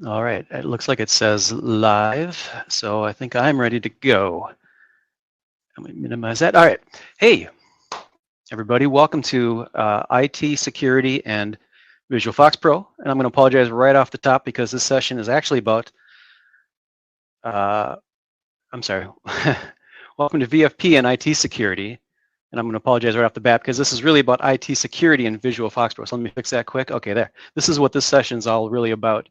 All right, it looks like it says live, so I think I'm ready to go. Let me minimize that. All right. Hey, everybody, welcome to IT Security and Visual FoxPro. And I'm going to apologize right off the top because this session is actually about, I'm sorry, welcome to VFP and IT Security. And I'm going to apologize right off the bat because this is really about IT security and Visual FoxPro. So let me fix that quick. Okay, there. This is what this session is all really about.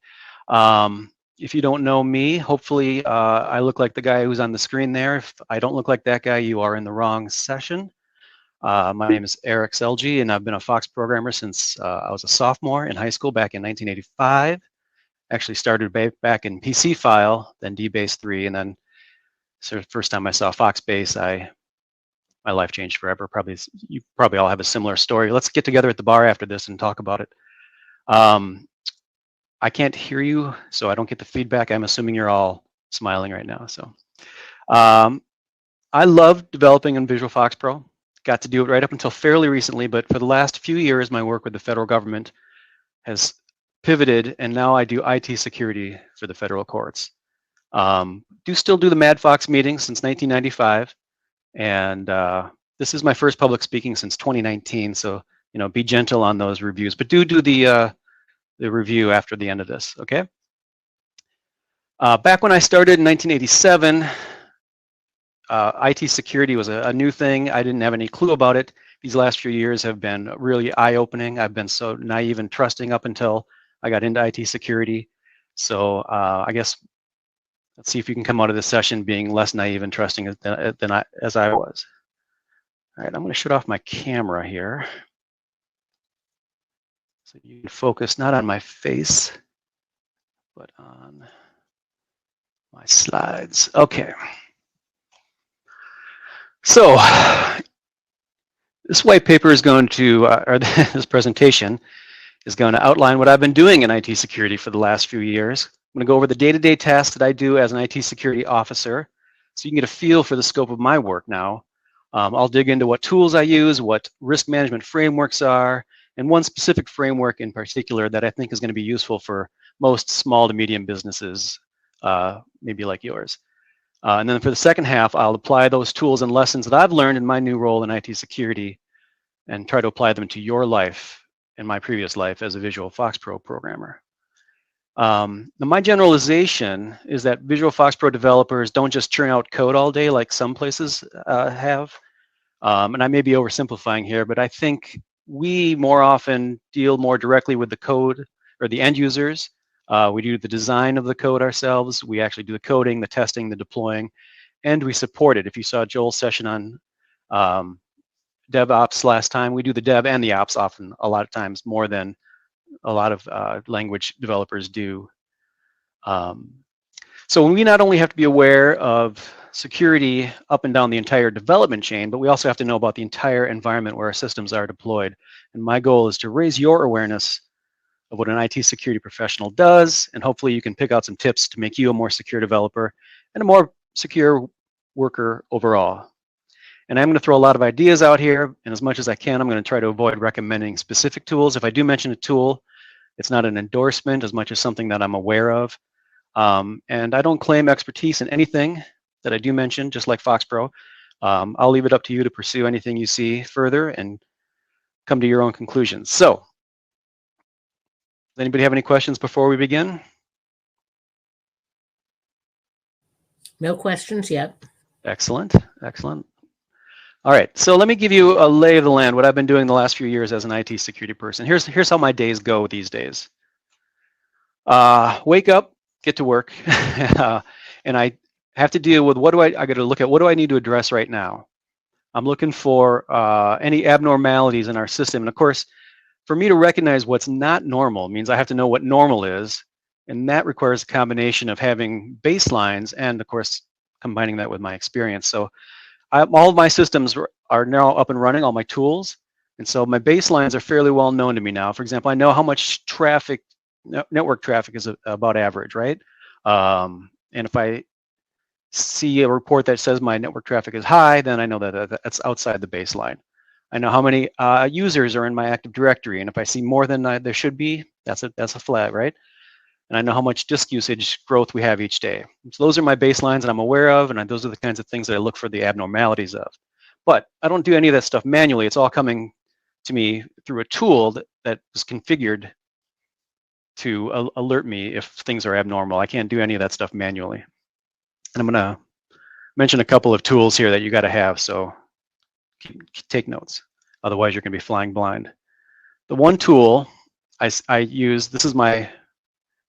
If you don't know me, hopefully I look like the guy who's on the screen there. If I don't look like that guy, you are in the wrong session. My name is Eric Selgi, and I've been a Fox programmer since I was a sophomore in high school back in 1985. Actually started back in PC File, then DBase 3, and then sort of first time I saw FoxBase, my life changed forever. You probably all have a similar story. Let's get together at the bar after this and talk about it. I can't hear you, so I don't get the feedback. I'm assuming you're all smiling right now. So I love developing in Visual FoxPro. Got to do it right up until fairly recently, but for the last few years, my work with the federal government has pivoted, and now I do IT security for the federal courts. Still do the Mad Fox meetings since 1995, and this is my first public speaking since 2019. So be gentle on those reviews, but do the review after the end of this, okay? Back when I started in 1987, IT security was a new thing. I didn't have any clue about it. These last few years have been really eye-opening. I've been so naive and trusting up until I got into IT security. So I guess let's see if you can come out of this session being less naive and trusting as I was. All right, I'm going to shut off my camera here so you can focus not on my face, but on my slides. Okay. So this white paper is going to, or this presentation is going to outline what I've been doing in IT security for the last few years. I'm going to go over the day-to-day tasks that I do as an IT security officer, so you can get a feel for the scope of my work now. I'll dig into what tools I use, what risk management frameworks are, and one specific framework in particular that I think is going to be useful for most small to medium businesses, maybe like yours. And then for the second half, I'll apply those tools and lessons that I've learned in my new role in IT security and try to apply them to your life and my previous life as a Visual FoxPro programmer. Now my generalization is that Visual FoxPro developers don't just churn out code all day like some places have. And I may be oversimplifying here, but I think we more often deal more directly with the code or the end users. We do the design of the code ourselves. We actually do the coding, the testing, the deploying, and we support it. If you saw Joel's session on DevOps last time, we do the dev and the ops often, a lot of times more than a lot of language developers do. So we not only have to be aware of security up and down the entire development chain, but we also have to know about the entire environment where our systems are deployed. And my goal is to raise your awareness of what an IT security professional does, and hopefully you can pick out some tips to make you a more secure developer and a more secure worker overall. And I'm going to throw a lot of ideas out here, and as much as I can, I'm going to try to avoid recommending specific tools. If I do mention a tool, it's not an endorsement as much as something that I'm aware of. And I don't claim expertise in anything that I do mention, just like FoxPro. I'll leave it up to you to pursue anything you see further and come to your own conclusions. So, does anybody have any questions before we begin? No questions yet. Excellent, excellent. All right, so let me give you a lay of the land, what I've been doing the last few years as an IT security person. Here's how my days go these days. Wake up, get to work, and I have to deal with I got to look at what do I need to address right now. I'm looking for any abnormalities in our system. And of course, for me to recognize what's not normal means I have to know what normal is. And that requires a combination of having baselines and, of course, combining that with my experience. So all of my systems are now up and running, all my tools. And so my baselines are fairly well known to me now. For example, I know how much traffic, network traffic is about average, right? And if I see a report that says my network traffic is high, then I know that that's outside the baseline. I know how many users are in my Active Directory, and if I see more than there should be, that's a flag, right? and I know how much disk usage growth we have each day. So those are my baselines that I'm aware of, and those are the kinds of things that I look for the abnormalities of. But I don't do any of that stuff manually. It's all coming to me through a tool that is configured to alert me if things are abnormal. I can't do any of that stuff manually. And I'm going to mention a couple of tools here that you got to have, so take notes. Otherwise, you're going to be flying blind. The one tool I use, this is my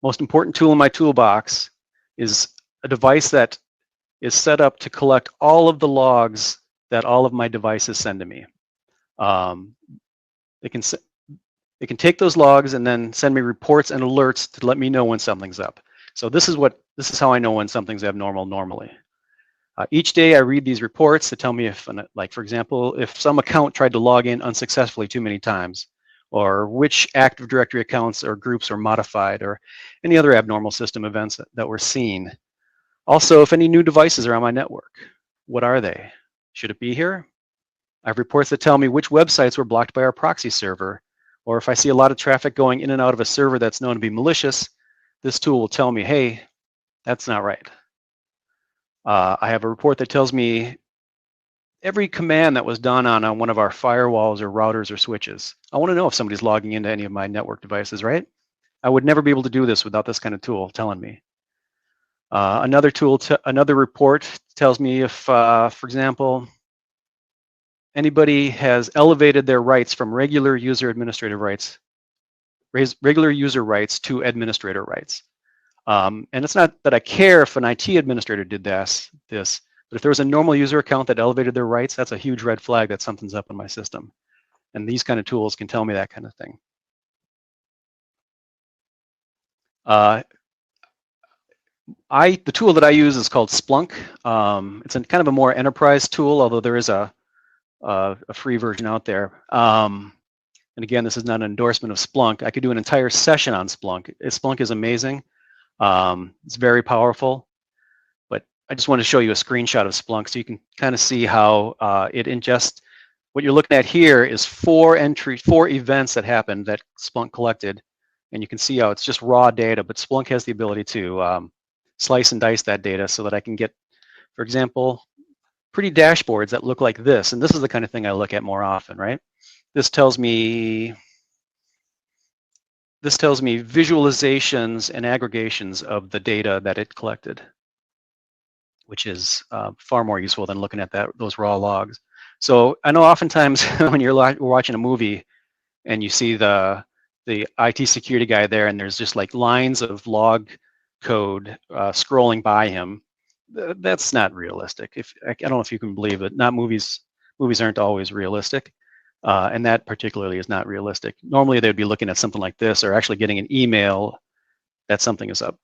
most important tool in my toolbox, is a device that is set up to collect all of the logs that all of my devices send to me. They can take those logs and then send me reports and alerts to let me know when something's up. So this is how I know when something's abnormal normally. Each day I read these reports to tell me if, like for example, if some account tried to log in unsuccessfully too many times, or which Active Directory accounts or groups are modified, or any other abnormal system events that were seen. Also, if any new devices are on my network, what are they? Should it be here? I have reports that tell me which websites were blocked by our proxy server, or if I see a lot of traffic going in and out of a server that's known to be malicious, this tool will tell me, hey, that's not right. I have a report that tells me every command that was done on one of our firewalls or routers or switches. I want to know if somebody's logging into any of my network devices, right? I would never be able to do this without this kind of tool telling me. Another report tells me if, for example, anybody has elevated their rights from regular user administrative rights, regular user rights to administrator rights. And it's not that I care if an IT administrator did this, but if there was a normal user account that elevated their rights, that's a huge red flag that something's up in my system. And these kind of tools can tell me that kind of thing. The tool that I use is called Splunk. It's kind of a more enterprise tool, although there is a free version out there. And again, this is not an endorsement of Splunk. I could do an entire session on Splunk. Splunk is amazing. It's very powerful. But I just want to show you a screenshot of Splunk so you can kind of see how it ingests. What you're looking at here is 4 events that happened that Splunk collected. And you can see how it's just raw data, but Splunk has the ability to slice and dice that data so that I can get, for example, pretty dashboards that look like this. And this is the kind of thing I look at more often, right? This tells me visualizations and aggregations of the data that it collected, which is far more useful than looking at those raw logs. So I know oftentimes when you're watching a movie and you see the IT security guy there, and there's just like lines of log code scrolling by him. That's not realistic. I don't know if you can believe it. Movies aren't always realistic, and that particularly is not realistic. Normally, they'd be looking at something like this, or actually getting an email that something is up.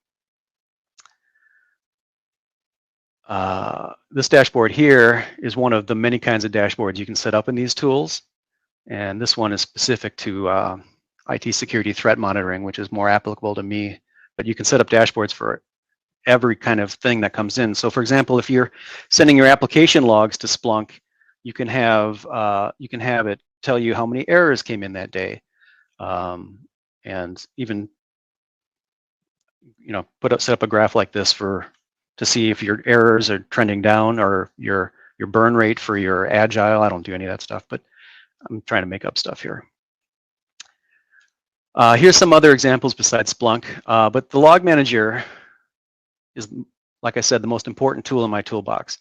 This dashboard here is one of the many kinds of dashboards you can set up in these tools, and this one is specific to IT security threat monitoring, which is more applicable to me. But you can set up dashboards for every kind of thing that comes in. So, for example, if you're sending your application logs to Splunk, you can have it tell you how many errors came in that day, and even set up a graph like this to see if your errors are trending down, or your burn rate for your agile. I don't do any of that stuff, but I'm trying to make up stuff here. Here's some other examples besides Splunk, but the Log Manager is, like I said, the most important tool in my toolbox.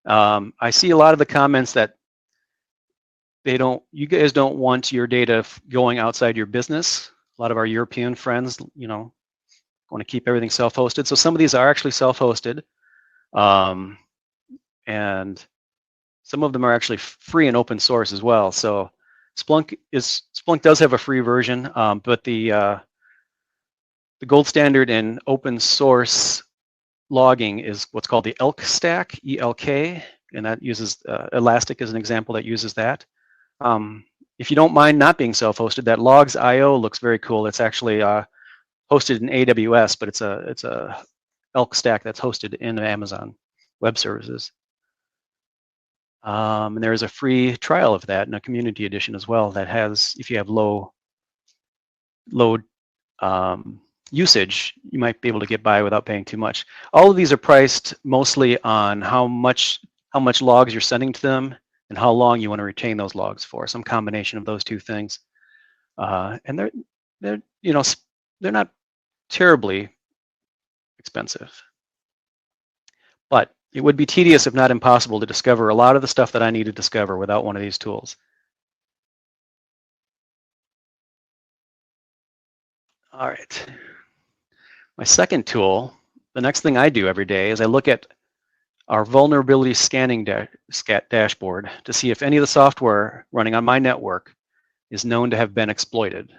I see a lot of the comments that you guys don't want your data going outside your business. A lot of our European friends, want to keep everything self-hosted. So some of these are actually self-hosted, and some of them are actually free and open source as well. So Splunk does have a free version, but the gold standard in open source logging is what's called the ELK stack, ELK, and that uses Elastic as an example that uses that. If you don't mind not being self-hosted, that logs.io looks very cool. It's actually hosted in AWS, but it's a ELK stack that's hosted in Amazon Web Services. And there is a free trial of that in a community edition as well that has, if you have low usage, you might be able to get by without paying too much. All of these are priced mostly on how much logs you're sending to them and how long you want to retain those logs for. Some combination of those two things. And they're not terribly expensive, but it would be tedious, if not impossible, to discover a lot of the stuff that I need to discover without one of these tools. All right. My second tool, the next thing I do every day is I look at our vulnerability scanning dashboard to see if any of the software running on my network is known to have been exploited.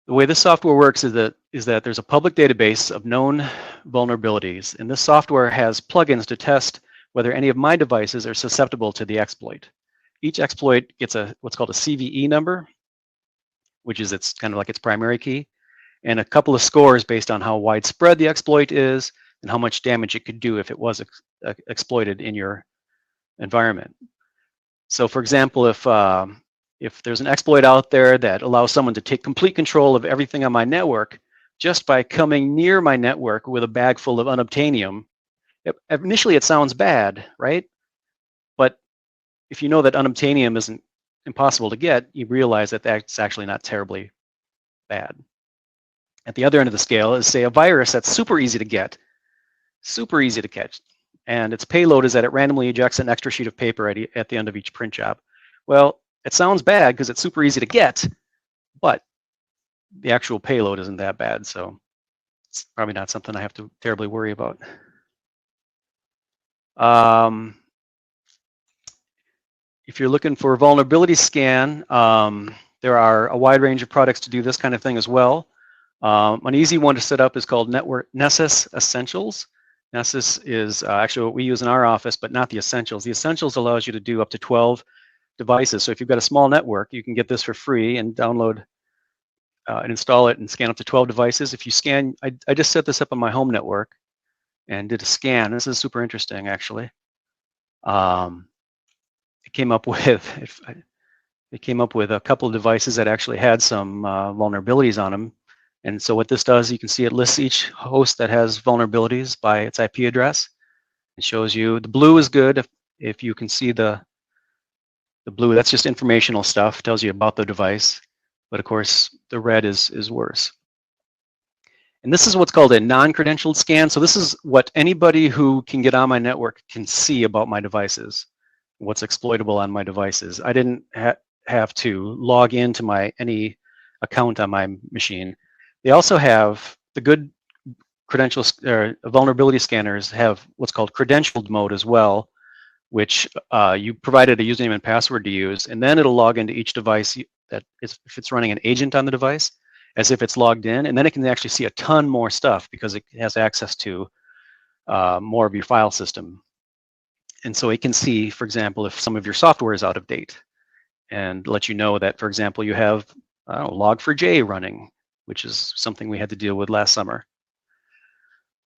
The way this software works is that there's a public database of known vulnerabilities, and this software has plugins to test whether any of my devices are susceptible to the exploit. Each exploit gets what's called a CVE number, which is its kind of like its primary key, and a couple of scores based on how widespread the exploit is and how much damage it could do if it was exploited in your environment. So, for example, if there's an exploit out there that allows someone to take complete control of everything on my network just by coming near my network with a bag full of unobtainium, initially it sounds bad, right? But if you know that unobtainium isn't impossible to get, you realize that that's actually not terribly bad. At the other end of the scale is, say, a virus that's super easy to get, super easy to catch, and its payload is that it randomly ejects an extra sheet of paper at the end of each print job. Well, it sounds bad because it's super easy to get, but the actual payload isn't that bad, so it's probably not something I have to terribly worry about. If you're looking for a vulnerability scan, there are a wide range of products to do this kind of thing as well. An easy one to set up is called Nessus Essentials. Nessus is actually what we use in our office, but not the Essentials. The Essentials allows you to do up to 12 devices. So if you've got a small network, you can get this for free and download and install it and scan up to 12 devices. If you scan, I just set this up on my home network and did a scan. This is super interesting, actually. It came up with a couple of devices that actually had some vulnerabilities on them. And so what this does, you can see it lists each host that has vulnerabilities by its IP address. It shows you the blue is good. If you can see the blue, that's just informational stuff, tells you about the device. But of course, the red is worse. And this is what's called a non-credentialed scan. So this is what anybody who can get on my network can see about my devices, what's exploitable on my devices. I didn't have to log into any account on my machine. They also have the good vulnerability scanners have what's called credentialed mode as well, which you provided a username and password to use, and then it'll log into each device if it's running an agent on the device, as if it's logged in, and then it can actually see a ton more stuff because it has access to more of your file system. And so it can see, for example, if some of your software is out of date and let you know that, for example, you have Log4j running, which is something we had to deal with last summer.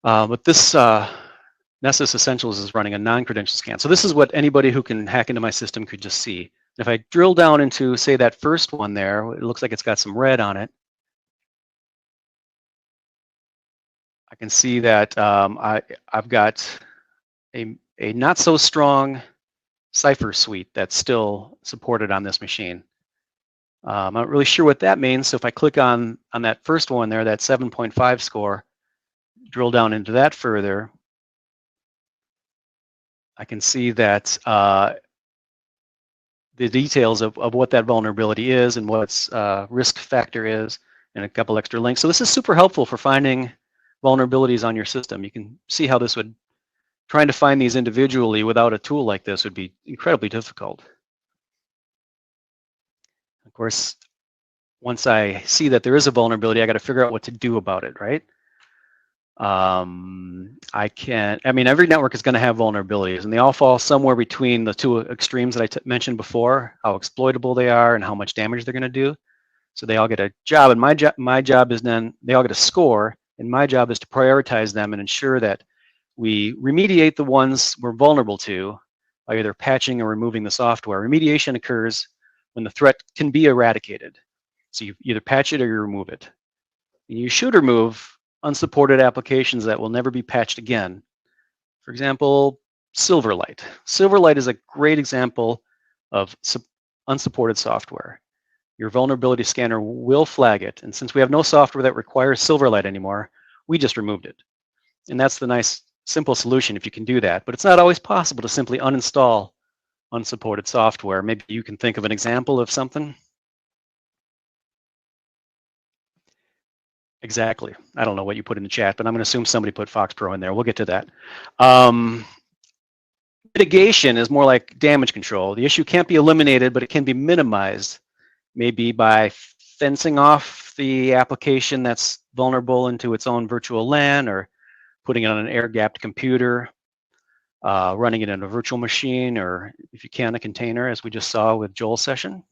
But this Nessus Essentials is running a non-credential scan. So this is what anybody who can hack into my system could just see. If I drill down into, say, that first one there, it looks like it's got some red on it. I can see that I've got a not so strong cipher suite that's still supported on this machine. I'm not really sure what that means. So if I click on that first one there, that 7.5 score, drill down into that further, I can see that the details of what that vulnerability is and what its risk factor is, and a couple extra links. So this is super helpful for finding vulnerabilities on your system. You can see how trying to find these individually without a tool like this would be incredibly difficult. Of course, once I see that there is a vulnerability, I got to figure out what to do about it, right? Every network is going to have vulnerabilities, and they all fall somewhere between the two extremes that I mentioned before, how exploitable they are and how much damage they're going to do. So they all get a job, and my job is then they all get a score, and my job is to prioritize them and ensure that we remediate the ones we're vulnerable to by either patching or removing the software. Remediation occurs when the threat can be eradicated. So you either patch it or you remove it. You should remove unsupported applications that will never be patched again. For example, Silverlight. Silverlight is a great example of unsupported software. Your vulnerability scanner will flag it. And since we have no software that requires Silverlight anymore, we just removed it. And that's the nice, simple solution if you can do that. But it's not always possible to simply uninstall unsupported software. Maybe you can think of an example of something. Exactly. I don't know what you put in the chat, but I'm going to assume somebody put FoxPro in there. We'll get to that. Mitigation is more like damage control. The issue can't be eliminated, but it can be minimized, maybe by fencing off the application that's vulnerable into its own virtual LAN, or putting it on an air-gapped computer, running it in a virtual machine, or if you can, a container, as we just saw with Joel's session.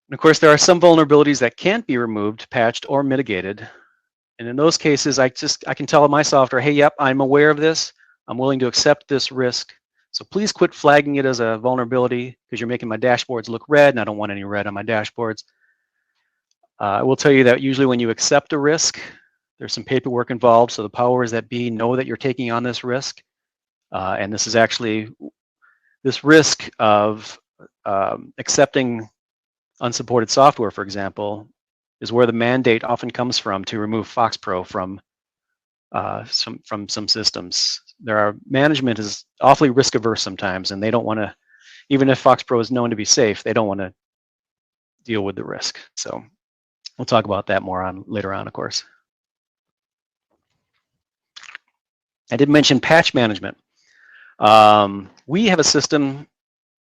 And of course, there are some vulnerabilities that can't be removed, patched, or mitigated. And in those cases, I can tell my software, hey, yep, I'm aware of this. I'm willing to accept this risk. So please quit flagging it as a vulnerability, because you're making my dashboards look red, and I don't want any red on my dashboards. I will tell you that usually when you accept a risk, there's some paperwork involved. So the powers that be know that you're taking on this risk. And this is actually, this risk of accepting unsupported software, for example, is where the mandate often comes from to remove FoxPro from some systems. Management is awfully risk averse sometimes, and they don't want to, even if FoxPro is known to be safe, they don't want to deal with the risk. So we'll talk about that more later on, of course. I did mention patch management. We have a system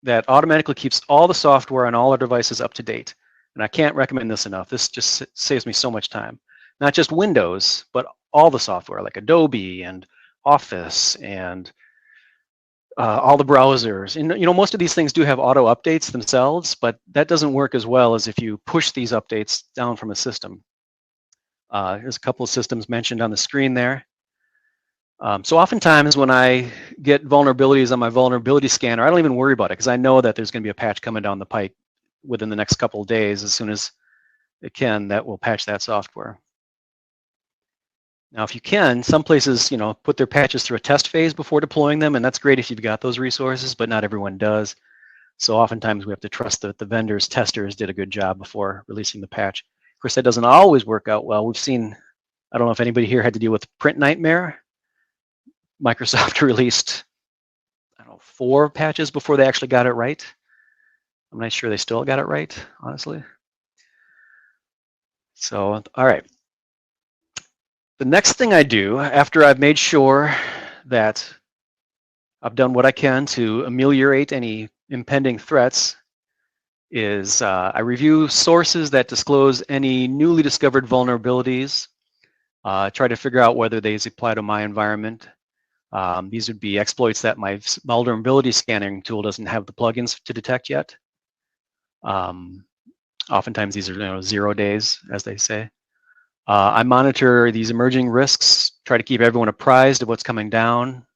that automatically keeps all the software on all our devices up to date. And I can't recommend this enough. This just saves me so much time. Not just Windows, but all the software like Adobe and Office and all the browsers. And most of these things do have auto updates themselves, but that doesn't work as well as if you push these updates down from a system. There's a couple of systems mentioned on the screen there. So oftentimes when I get vulnerabilities on my vulnerability scanner, I don't even worry about it, because I know that there's going to be a patch coming down the pike within the next couple of days. As soon as it can, that will patch that software. Now, if you can, some places, put their patches through a test phase before deploying them, and that's great if you've got those resources, but not everyone does. So oftentimes we have to trust that the vendors, testers did a good job before releasing the patch. Of course, that doesn't always work out well. We've seen, I don't know if anybody here had to deal with Print Nightmare. Microsoft released, 4 patches before they actually got it right. I'm not sure they still got it right, honestly. So, all right. The next thing I do after I've made sure that I've done what I can to ameliorate any impending threats is I review sources that disclose any newly discovered vulnerabilities, try to figure out whether they apply to my environment. These would be exploits that my vulnerability scanning tool doesn't have the plugins to detect yet. Oftentimes these are 0 days, as they say. I monitor these emerging risks, try to keep everyone apprised of what's coming down,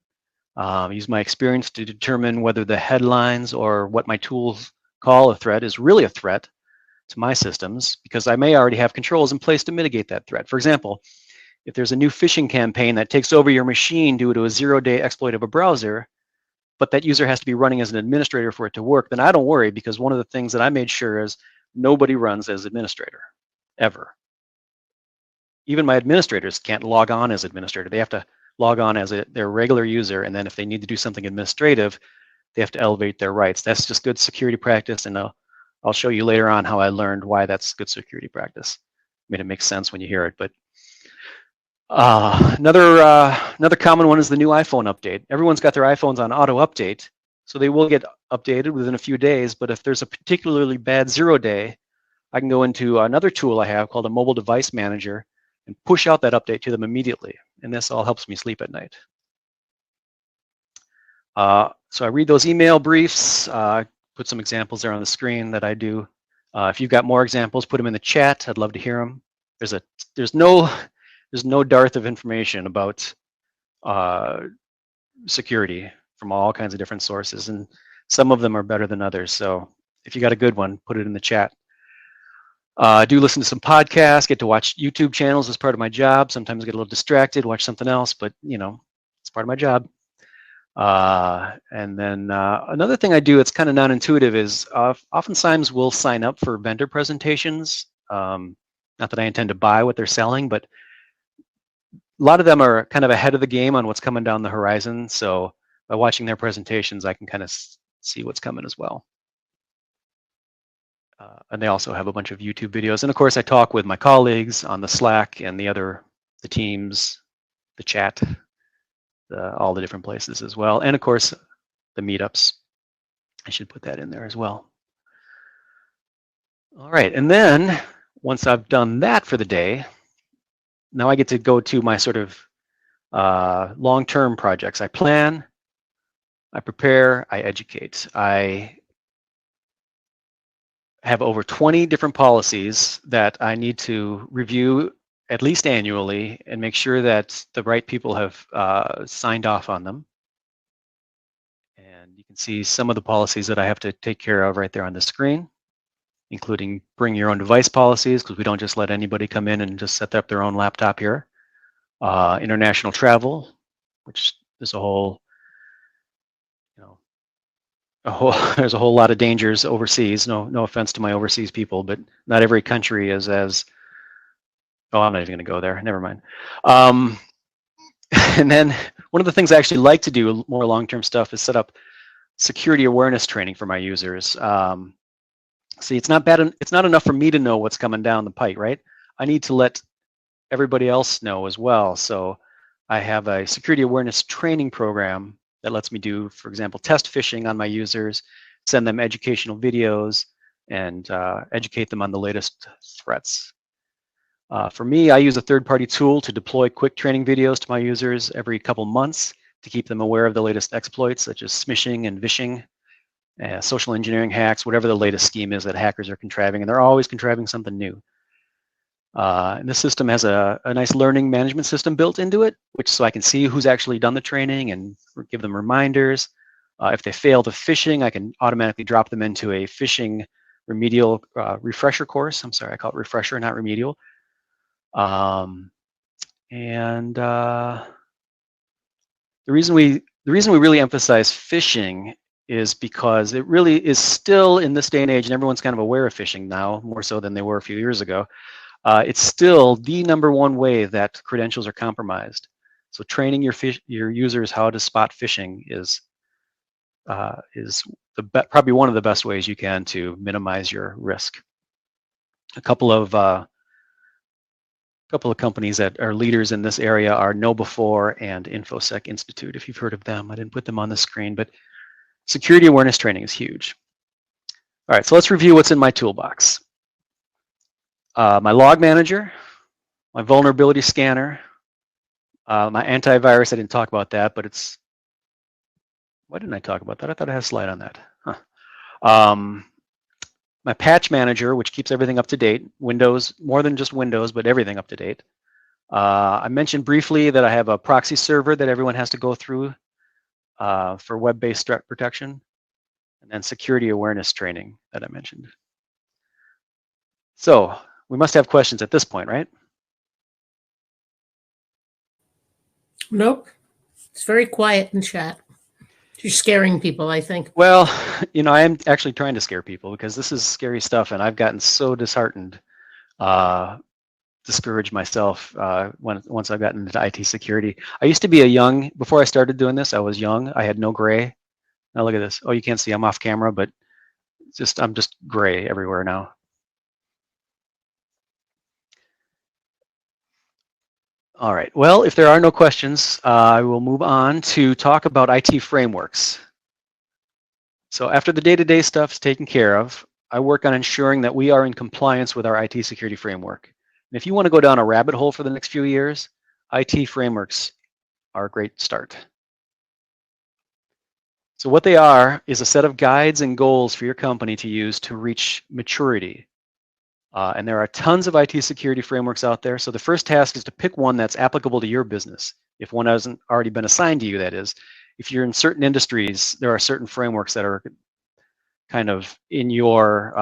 use my experience to determine whether the headlines or what my tools call a threat is really a threat to my systems, because I may already have controls in place to mitigate that threat. For example, if there's a new phishing campaign that takes over your machine due to a 0-day exploit of a browser, but that user has to be running as an administrator for it to work, then I don't worry, because one of the things that I made sure is nobody runs as administrator, ever. Even my administrators can't log on as administrator. They have to log on as their regular user, and then if they need to do something administrative, they have to elevate their rights. That's just good security practice, and I'll show you later on how I learned why that's good security practice. I mean, it makes sense when you hear it, but another common one is the new iPhone update. Everyone's got their iPhones on auto update, so they will get updated within a few days, but if there's a particularly bad 0-day, I can go into another tool I have called a mobile device manager and push out that update to them immediately. And this all helps me sleep at night. So I read those email briefs, put some examples there on the screen that I do. If you've got more examples, put them in the chat. I'd love to hear them. There's no dearth of information about security from all kinds of different sources, and some of them are better than others. So if you got a good one, put it in the chat. I do listen to some podcasts, get to watch YouTube channels as part of my job. Sometimes I get a little distracted, watch something else, but it's part of my job. And then another thing I do, it's kind of non-intuitive, is oftentimes we'll sign up for vendor presentations. Not that I intend to buy what they're selling, but a lot of them are kind of ahead of the game on what's coming down the horizon. So by watching their presentations, I can kind of see what's coming as well. And they also have a bunch of YouTube videos. And of course, I talk with my colleagues on the Slack and the Teams, the chat, all the different places as well. And of course, the meetups. I should put that in there as well. All right, and then once I've done that for the day, now I get to go to my sort of long-term projects. I plan, I prepare, I educate. I have over 20 different policies that I need to review at least annually and make sure that the right people have signed off on them. And you can see some of the policies that I have to take care of right there on the screen, including bring your own device policies, because we don't just let anybody come in and just set up their own laptop here. International travel, which is a whole, there's a whole lot of dangers overseas. No offense to my overseas people, but not every country is as, I'm not even going to go there. Never mind. And then one of the things I actually like to do, more long-term stuff, is set up security awareness training for my users. See, it's not enough for me to know what's coming down the pipe, right? I need to let everybody else know as well. So I have a security awareness training program that lets me do, for example, test phishing on my users, send them educational videos, and educate them on the latest threats. For me, I use a third-party tool to deploy quick training videos to my users every couple months to keep them aware of the latest exploits, such as smishing and vishing, social engineering hacks, whatever the latest scheme is that hackers are contriving, and they're always contriving something new. And this system has a nice learning management system built into it, so I can see who's actually done the training and give them reminders. If they fail the phishing, I can automatically drop them into a phishing remedial refresher course. I'm sorry, I call it refresher, not remedial. The reason we really emphasize phishing is because it really is still, in this day and age, and everyone's kind of aware of phishing now, more so than they were a few years ago. It's still the #1 way that credentials are compromised. So training your users how to spot phishing is probably one of the best ways you can to minimize your risk. A couple of companies that are leaders in this area are KnowBe4 and InfoSec Institute, if you've heard of them. I didn't put them on the screen, but security awareness training is huge. All right, so let's review what's in my toolbox. My log manager, my vulnerability scanner, my antivirus. I didn't talk about that, but why didn't I talk about that? I thought I had a slide on that. My patch manager, which keeps everything up to date, Windows, more than just Windows, but everything up to date. I mentioned briefly that I have a proxy server that everyone has to go through for web-based threat protection, and then security awareness training that I mentioned. So we must have questions at this point, right? Nope. It's very quiet in chat. You're scaring people, I think. Well, I am actually trying to scare people because this is scary stuff, and I've gotten so disheartened, discouraged myself once I've gotten into IT security. I used to be before I started doing this, I was young. I had no gray. Now look at this. Oh, you can't see I'm off camera, but I'm just gray everywhere now. All right, well, if there are no questions, I will move on to talk about IT frameworks. So after the day-to-day stuff is taken care of, I work on ensuring that we are in compliance with our IT security framework. And if you want to go down a rabbit hole for the next few years, IT frameworks are a great start. So what they are is a set of guides and goals for your company to use to reach maturity. And there are tons of IT security frameworks out there. So the first task is to pick one that's applicable to your business. If one hasn't already been assigned to you, that is. If you're in certain industries, there are certain frameworks that are kind of in your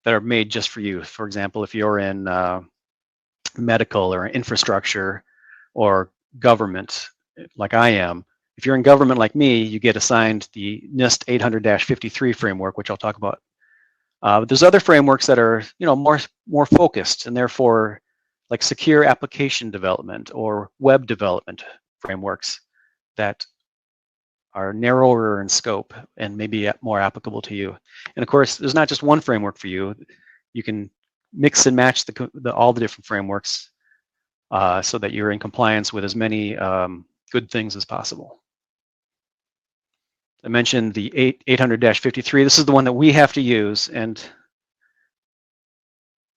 that are made just for you. For example, if you're in medical or infrastructure or government, like I am, if you're in government like me, you get assigned the NIST 800-53 framework, which I'll talk about. But there's other frameworks that are, more focused, and therefore, like secure application development or web development frameworks that are narrower in scope and maybe more applicable to you. And of course, there's not just one framework for you. You can mix and match all the different frameworks so that you're in compliance with as many good things as possible. I mentioned the 800-53. This is the one that we have to use. And I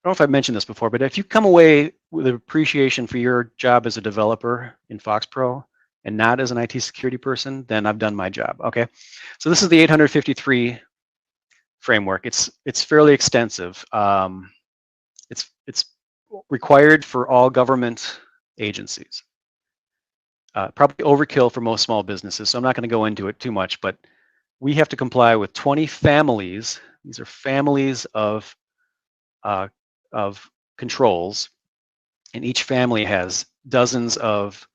don't know if I've mentioned this before, but if you come away with appreciation for your job as a developer in FoxPro and not as an IT security person, then I've done my job. Okay. So this is the 800-53 framework. It's fairly extensive. It's required for all government agencies. Probably overkill for most small businesses, so I'm not going to go into it too much, but we have to comply with 20 families. These are families of controls, and each family has dozens of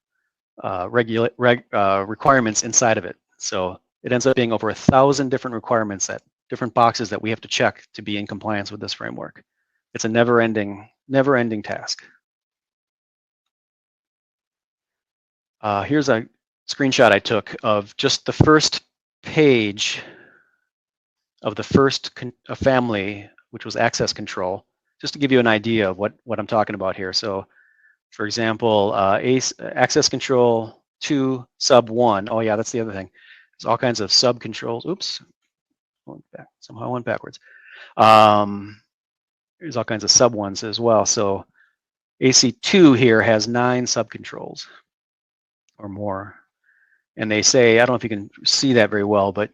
requirements inside of it. So it ends up being over 1,000 different requirements, that different boxes that we have to check to be in compliance with this framework. It's a never-ending task. Here's a screenshot I took of just the first page of the first family, which was access control, just to give you an idea of what I'm talking about here. So, for example, access control 2 sub 1. Oh yeah, that's the other thing. There's all kinds of sub controls. Oops, somehow I went backwards. There's all kinds of sub ones as well. So AC2 here has 9 sub controls or more. And they say, I don't know if you can see that very well, but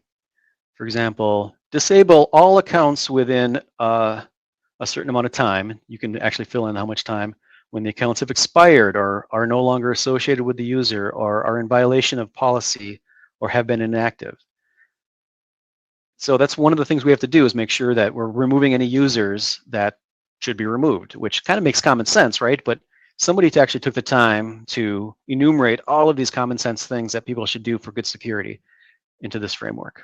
for example, disable all accounts within a certain amount of time. You can actually fill in how much time when the accounts have expired or are no longer associated with the user or are in violation of policy or have been inactive. So that's one of the things we have to do, is make sure that we're removing any users that should be removed, which kind of makes common sense, right? But somebody actually took the time to enumerate all of these common sense things that people should do for good security into this framework.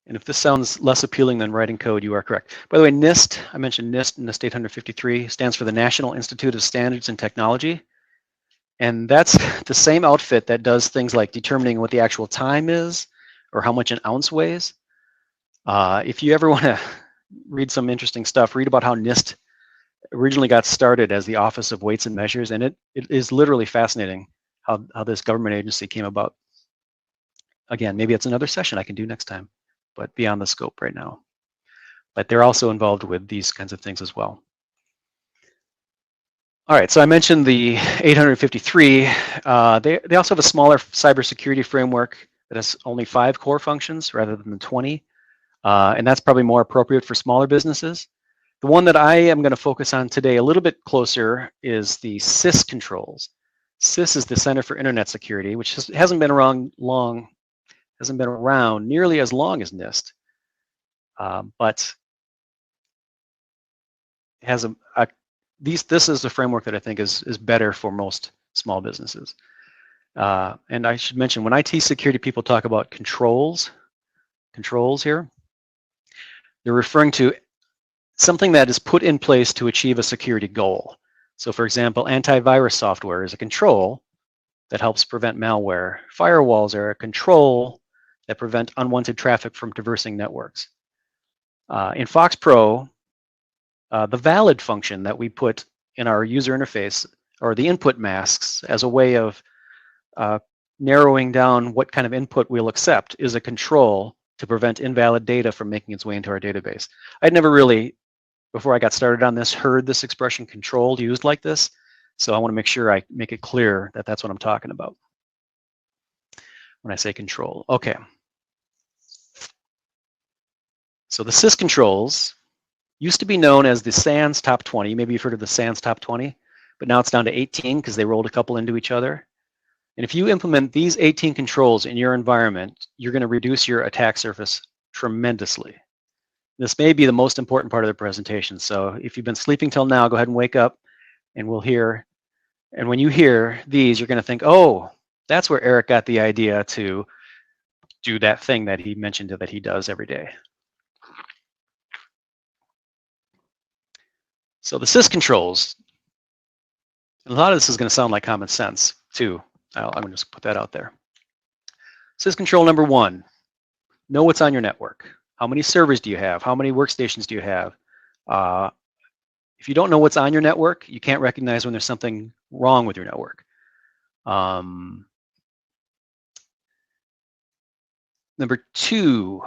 And if this sounds less appealing than writing code, you are correct. By the way, NIST, I mentioned NIST, NIST 853, stands for the National Institute of Standards and Technology. And that's the same outfit that does things like determining what the actual time is or how much an ounce weighs. If you ever want to read some interesting stuff, read about how NIST originally got started as the Office of Weights and Measures, and it is literally fascinating how this government agency came about. Again, maybe it's another session I can do next time, but beyond the scope right now. But they're also involved with these kinds of things as well. All right, so I mentioned the 853. They also have a smaller cybersecurity framework that has only 5 core functions rather than the 20. And that's probably more appropriate for smaller businesses. The one that I am going to focus on today a little bit closer is the CIS controls. CIS is the Center for Internet Security, which hasn't been around nearly as long as NIST, but has this is a framework that I think is better for most small businesses. And I should mention, when IT security people talk about controls here, they're referring to something that is put in place to achieve a security goal. So for example, antivirus software is a control that helps prevent malware. Firewalls are a control that prevent unwanted traffic from traversing networks. In FoxPro, the valid function that we put in our user interface, or the input masks, as a way of narrowing down what kind of input we'll accept, is a control to prevent invalid data from making its way into our database. I'd never really, before I got started on this, heard this expression control used like this. So I want to make sure I make it clear that that's what I'm talking about when I say control. Okay. So the CIS controls used to be known as the SANS Top 20. Maybe you've heard of the SANS Top 20, but now it's down to 18 because they rolled a couple into each other. And if you implement these 18 controls in your environment, you're going to reduce your attack surface tremendously. This may be the most important part of the presentation. So if you've been sleeping till now, go ahead and wake up and we'll hear. And when you hear these, you're going to think, oh, that's where Eric got the idea to do that thing that he mentioned that he does every day. So the sys controls, and a lot of this is going to sound like common sense too. I'm going to just put that out there. Sys control number 1, know what's on your network. How many servers do you have? How many workstations do you have? If you don't know what's on your network, you can't recognize when there's something wrong with your network. Number 2,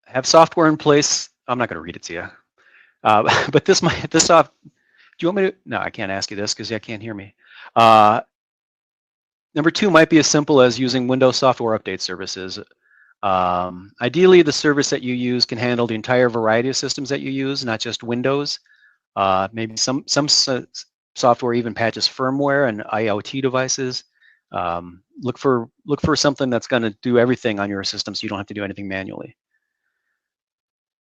have software in place. I'm not going to read it to you, but do you want me to? No, I can't ask you this because you can't hear me. Number 2 might be as simple as using Windows software update services. Ideally, the service that you use can handle the entire variety of systems that you use, not just Windows. Maybe some software even patches firmware and IoT devices. Look for something that's going to do everything on your system, so you don't have to do anything manually.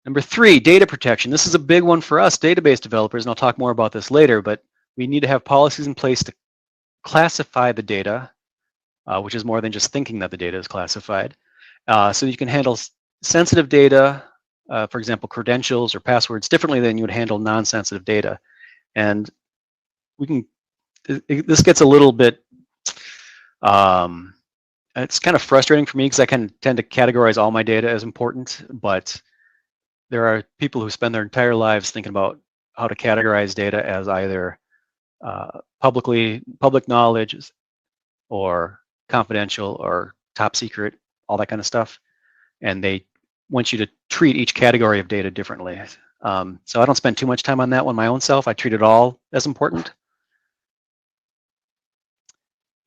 Number 3, data protection. This is a big one for us database developers, and I'll talk more about this later, but we need to have policies in place to classify the data, which is more than just thinking that the data is classified. So you can handle sensitive data, for example, credentials or passwords, differently than you would handle non-sensitive data. And this gets a little bit, it's kind of frustrating for me because I tend to categorize all my data as important, but there are people who spend their entire lives thinking about how to categorize data as either public knowledge or confidential or top secret, all that kind of stuff. And they want you to treat each category of data differently. So I don't spend too much time on that one my own self. I treat it all as important.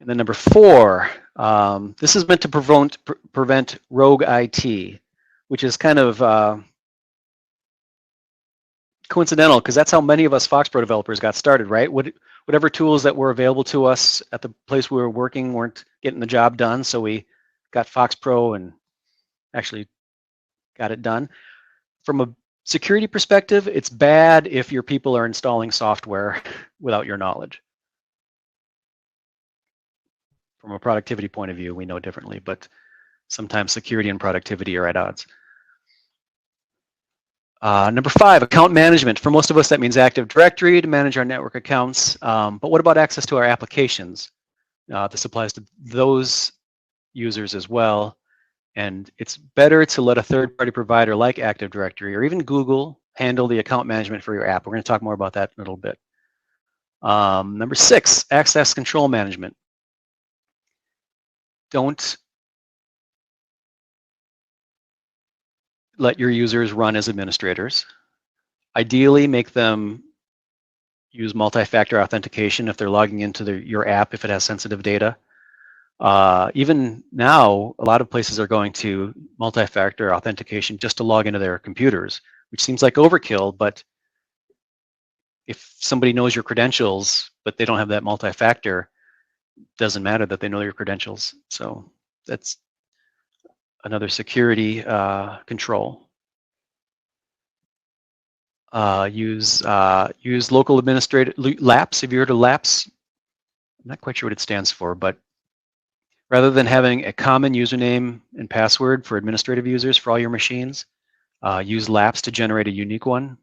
And then number 4, this is meant to prevent rogue IT, which is kind of coincidental because that's how many of us FoxPro developers got started, right? Whatever tools that were available to us at the place we were working weren't getting the job done, so we got FoxPro and actually got it done. From a security perspective, it's bad if your people are installing software without your knowledge. From a productivity point of view, we know differently, but sometimes security and productivity are at odds. Number 5, account management. For most of us, that means Active Directory to manage our network accounts. But what about access to our applications? This applies to those users as well. And it's better to let a third-party provider like Active Directory or even Google handle the account management for your app. We're going to talk more about that in a little bit. Number 6, access control management. Don't let your users run as administrators. Ideally, make them use multi-factor authentication if they're logging into your app if it has sensitive data. Even now, a lot of places are going to multi-factor authentication just to log into their computers, which seems like overkill, but if somebody knows your credentials, but they don't have that multi-factor, it doesn't matter that they know your credentials. So that's another security control. Use local administrator LAPS. Have you heard of LAPS? I'm not quite sure what it stands for, but rather than having a common username and password for administrative users for all your machines, use LAPS to generate a unique one.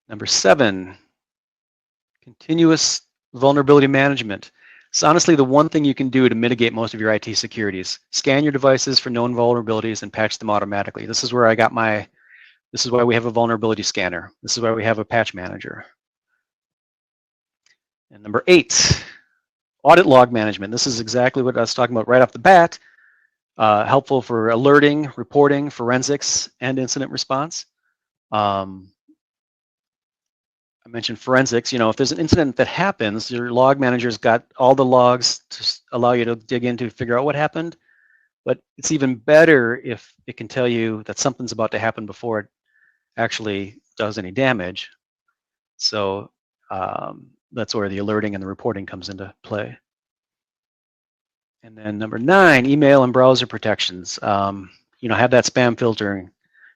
Number 7, continuous vulnerability management. It's honestly the one thing you can do to mitigate most of your IT securities. Scan your devices for known vulnerabilities and patch them automatically. This is where this is why we have a vulnerability scanner. This is why we have a patch manager. And number 8, audit log management. This is exactly what I was talking about right off the bat. Helpful for alerting, reporting, forensics, and incident response. I mentioned forensics. If there's an incident that happens, your log manager's got all the logs to allow you to dig in to figure out what happened. But it's even better if it can tell you that something's about to happen before it actually does any damage. So that's where the alerting and the reporting comes into play. And then number 9, email and browser protections. Have that spam filtering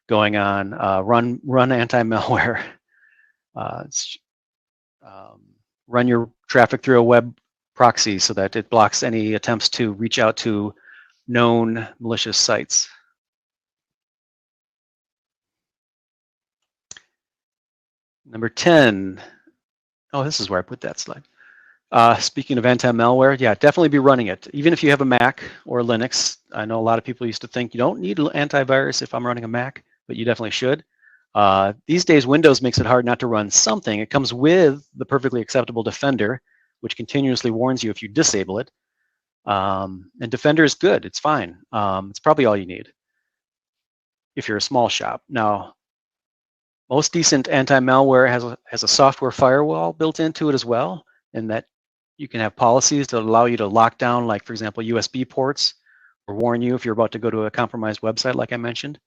going on. Run anti-malware. Run your traffic through a web proxy so that it blocks any attempts to reach out to known malicious sites. Number 10. Oh, this is where I put that slide. Speaking of anti-malware, yeah, definitely be running it. Even if you have a Mac or Linux, I know a lot of people used to think you don't need antivirus if I'm running a Mac, but you definitely should. These days, Windows makes it hard not to run something. It comes with the perfectly acceptable Defender, which continuously warns you if you disable it. And Defender is good. It's fine. It's probably all you need if you're a small shop. Now, most decent anti-malware has a software firewall built into it as well, and that you can have policies that allow you to lock down, like, for example, USB ports, or warn you if you're about to go to a compromised website, like I mentioned.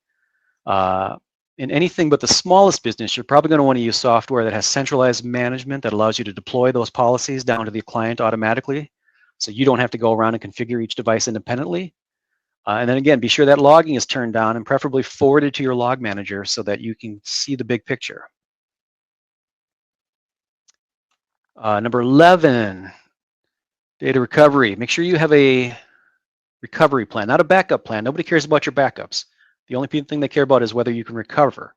In anything but the smallest business, you're probably going to want to use software that has centralized management that allows you to deploy those policies down to the client automatically, so you don't have to go around and configure each device independently. And then again, be sure that logging is turned on and preferably forwarded to your log manager so that you can see the big picture. Number 11, data recovery. Make sure you have a recovery plan, not a backup plan. Nobody cares about your backups. The only thing they care about is whether you can recover.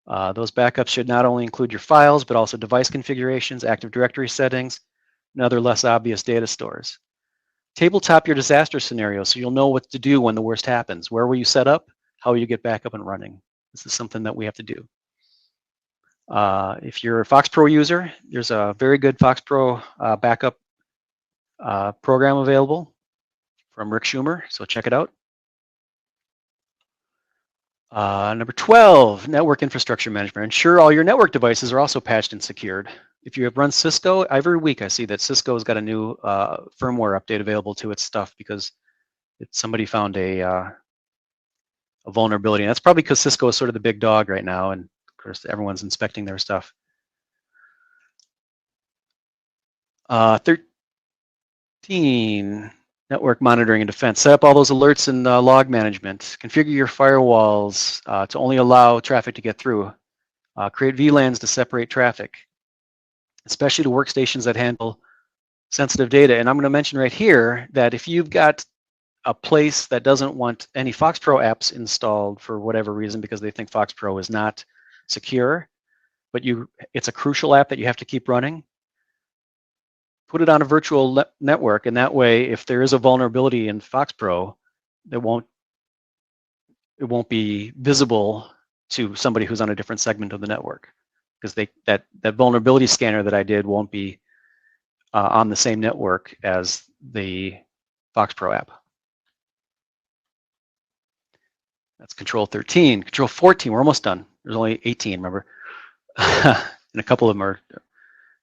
Those backups should not only include your files, but also device configurations, Active Directory settings, and other less obvious data stores. Tabletop your disaster scenario so you'll know what to do when the worst happens. Where will you set up? How will you get back up and running? This is something that we have to do. If you're a FoxPro user, there's a very good FoxPro backup program available from Rick Schumer, so check it out. Number 12, network infrastructure management. Ensure all your network devices are also patched and secured. If you have run Cisco, every week I see that Cisco has got a new firmware update available to its stuff because somebody found a vulnerability. And that's probably because Cisco is sort of the big dog right now, and of course everyone's inspecting their stuff. 13, network monitoring and defense. Set up all those alerts and log management. Configure your firewalls to only allow traffic to get through. Create VLANs to separate traffic, especially to workstations that handle sensitive data. And I'm going to mention right here that if you've got a place that doesn't want any FoxPro apps installed for whatever reason because they think FoxPro is not secure, but it's a crucial app that you have to keep running, put it on a virtual network, and that way, if there is a vulnerability in FoxPro, it won't be visible to somebody who's on a different segment of the network, because that vulnerability scanner that I did won't be on the same network as the FoxPro app. That's control 13. Control 14, we're almost done. There's only 18, remember? And a couple of them are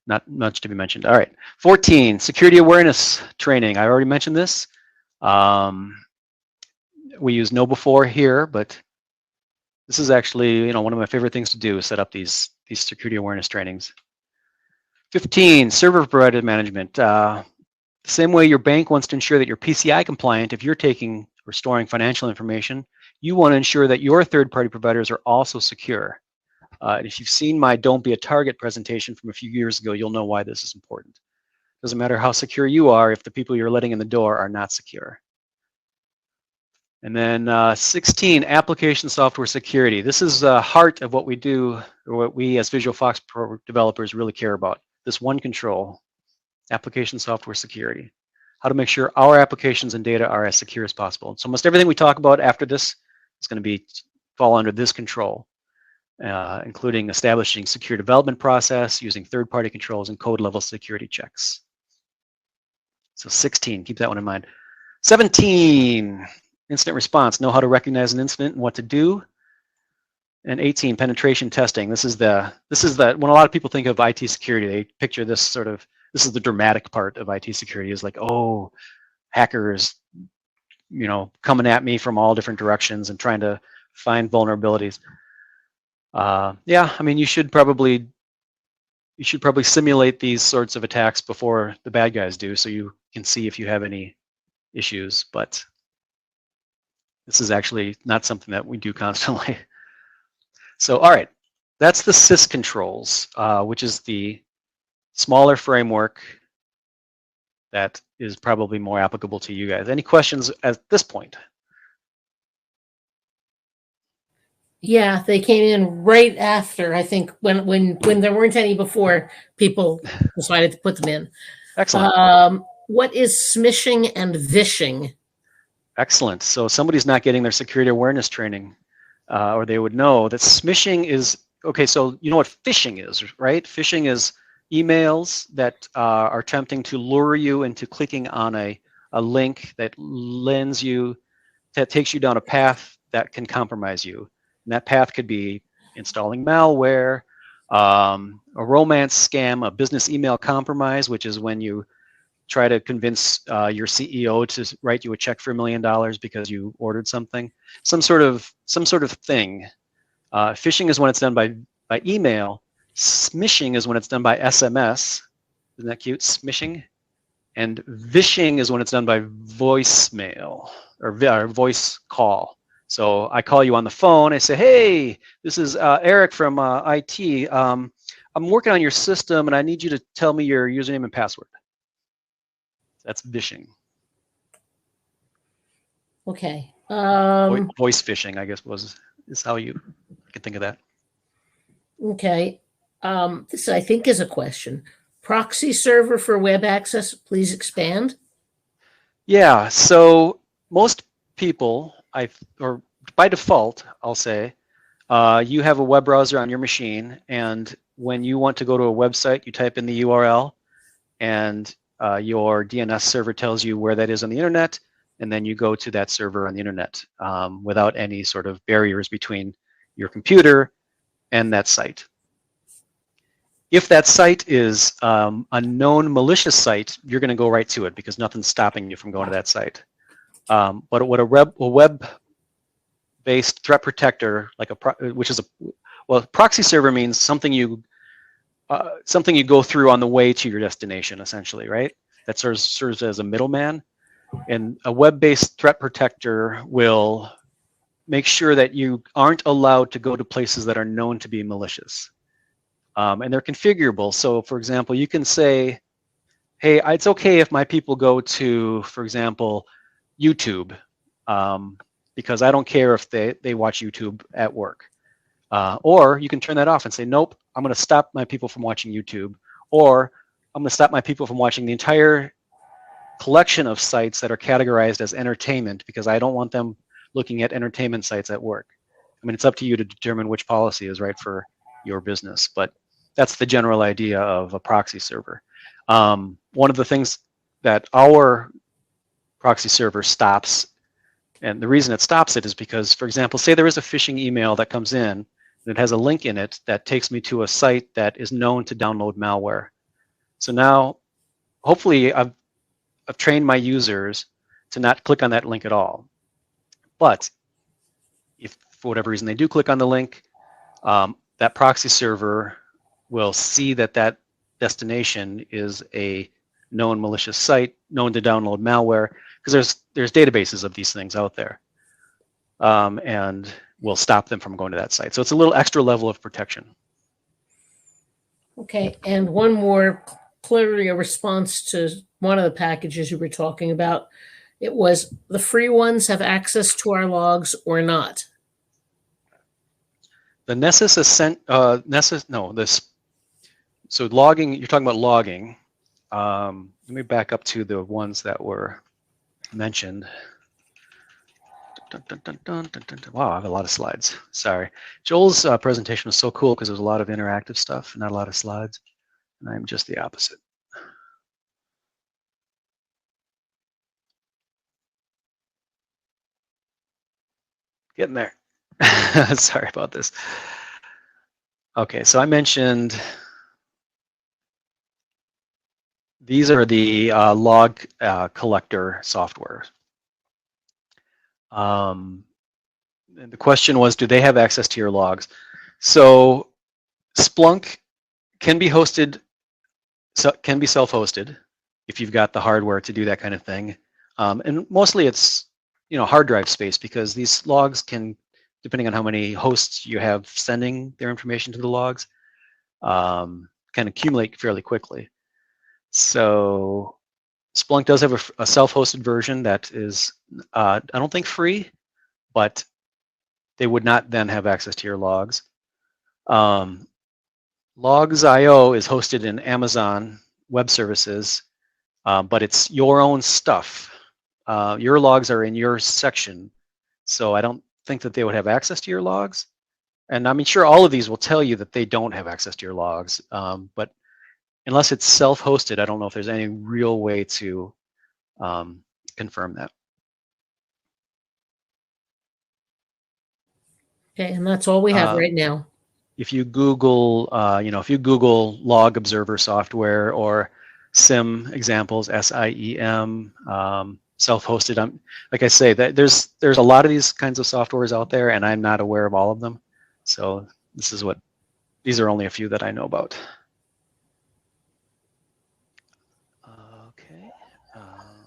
not much to be mentioned. All right, 14, security awareness training. I already mentioned this. We use KnowBe4 here, but this is actually one of my favorite things to do is set up these security awareness trainings. 15, server provider management. The same way your bank wants to ensure that you're PCI compliant if you're taking or storing financial information, you want to ensure that your third-party providers are also secure. And if you've seen my Don't Be a Target presentation from a few years ago, you'll know why this is important. Doesn't matter how secure you are if the people you're letting in the door are not secure. And then 16, application software security. This is the heart of what we do, or what we as Visual FoxPro developers really care about. This one control, application software security. How to make sure our applications and data are as secure as possible. So almost everything we talk about after this is going to fall under this control, including establishing secure development process, using third-party controls, and code-level security checks. So 16, keep that one in mind. 17, incident response. Know how to recognize an incident and what to do. And 18, penetration testing. This is the when a lot of people think of IT security, they picture this sort of, this is the dramatic part of IT security, is like, oh, hackers, coming at me from all different directions and trying to find vulnerabilities. Yeah, I mean, you should probably you should probably simulate these sorts of attacks before the bad guys do, so you can see if you have any issues. But this is actually not something that we do constantly. So, all right, that's the sys controls, which is the smaller framework that is probably more applicable to you guys. Any questions at this point? Yeah, they came in right after, I think, when there weren't any before, people decided to put them in. Excellent. What is smishing and vishing? Excellent. So somebody's not getting their security awareness training, or they would know that smishing is, okay, so you know what phishing is, right? Phishing is emails that are attempting to lure you into clicking on a link that takes you down a path that can compromise you. And that path could be installing malware, a romance scam, a business email compromise, which is when you try to convince your CEO to write you a check for $1 million because you ordered something, some sort of thing. Phishing is when it's done by email. Smishing is when it's done by SMS. Isn't that cute? Smishing. And vishing is when it's done by voicemail or voice call. So I call you on the phone. I say, hey, this is Eric from IT. I'm working on your system, and I need you to tell me your username and password. That's vishing. Okay. Voice phishing, I guess, is how you can think of that. Okay. This, I think, is a question. Proxy server for web access, please expand. Yeah, so most people, or by default, I'll say, you have a web browser on your machine, and when you want to go to a website, you type in the URL, and your DNS server tells you where that is on the internet, and then you go to that server on the internet without any sort of barriers between your computer and that site. If that site is a known malicious site, you're going to go right to it because nothing's stopping you from going to that site. But what a web-based threat protector, like proxy server means something you go through on the way to your destination, essentially, right? That serves as a middleman. And a web-based threat protector will make sure that you aren't allowed to go to places that are known to be malicious. And they're configurable. So, for example, you can say, hey, it's okay if my people go to, for example, YouTube, because I don't care if they watch YouTube at work. Or you can turn that off and say, nope, I'm going to stop my people from watching YouTube, or I'm going to stop my people from watching the entire collection of sites that are categorized as entertainment because I don't want them looking at entertainment sites at work. I mean, it's up to you to determine which policy is right for your business, but that's the general idea of a proxy server. One of the things that our proxy server stops, and the reason it stops it is because, for example, say there is a phishing email that comes in and it has a link in it that takes me to a site that is known to download malware. So now, hopefully, I've trained my users to not click on that link at all. But if for whatever reason they do click on the link, that proxy server will see that that destination is a known malicious site, known to download malware, because there's databases of these things out there, and will stop them from going to that site. So it's a little extra level of protection. Okay, and one more, clearly a response to one of the packages you were talking about. It was the free ones have access to our logs or not. The Nessus so logging, you're talking about logging. Let me back up to the ones that were mentioned. Wow, I have a lot of slides. Sorry. Joel's presentation was so cool because there was a lot of interactive stuff, not a lot of slides. And I'm just the opposite. Getting there. Sorry about this. Okay, so I mentioned these are the log collector software. And the question was, do they have access to your logs? So Splunk can be hosted, so can be self-hosted if you've got the hardware to do that kind of thing. And mostly it's, hard drive space, because these logs can, depending on how many hosts you have sending their information to the logs, can accumulate fairly quickly. So Splunk does have a self-hosted version that is, I don't think free, but they would not then have access to your logs. Logs.io is hosted in Amazon Web Services, but it's your own stuff. Your logs are in your section, so I don't think that they would have access to your logs. And I mean, sure, all of these will tell you that they don't have access to your logs, but unless it's self-hosted, I don't know if there's any real way to confirm that. Okay, and that's all we have right now. If you Google, if you Google log observer software or SIEM examples, SIEM, self-hosted, like I say, that there's a lot of these kinds of softwares out there, and I'm not aware of all of them. So these are only a few that I know about. Okay,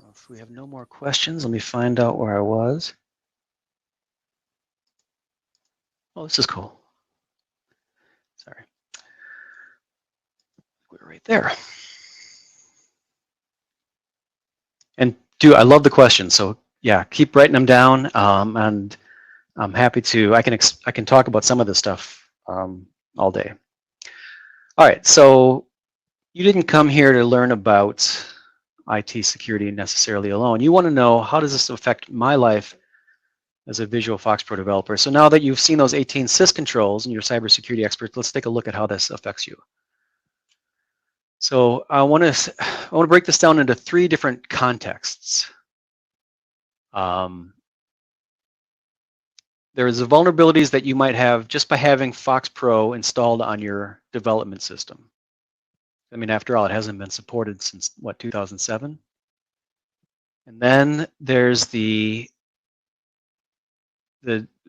if we have no more questions, let me find out where I was. Oh, this is cool. Sorry. We're right there. And I love the questions. So yeah, keep writing them down, and I'm happy to. I can talk about some of this stuff all day. All right, so you didn't come here to learn about IT security necessarily alone. You want to know, how does this affect my life as a Visual FoxPro developer? So now that you've seen those 18 sys controls and you're cybersecurity experts, let's take a look at how this affects you. So I want to break this down into 3 different contexts. There's the vulnerabilities that you might have just by having FoxPro installed on your development system. I mean, after all, it hasn't been supported since, what, 2007? And then there's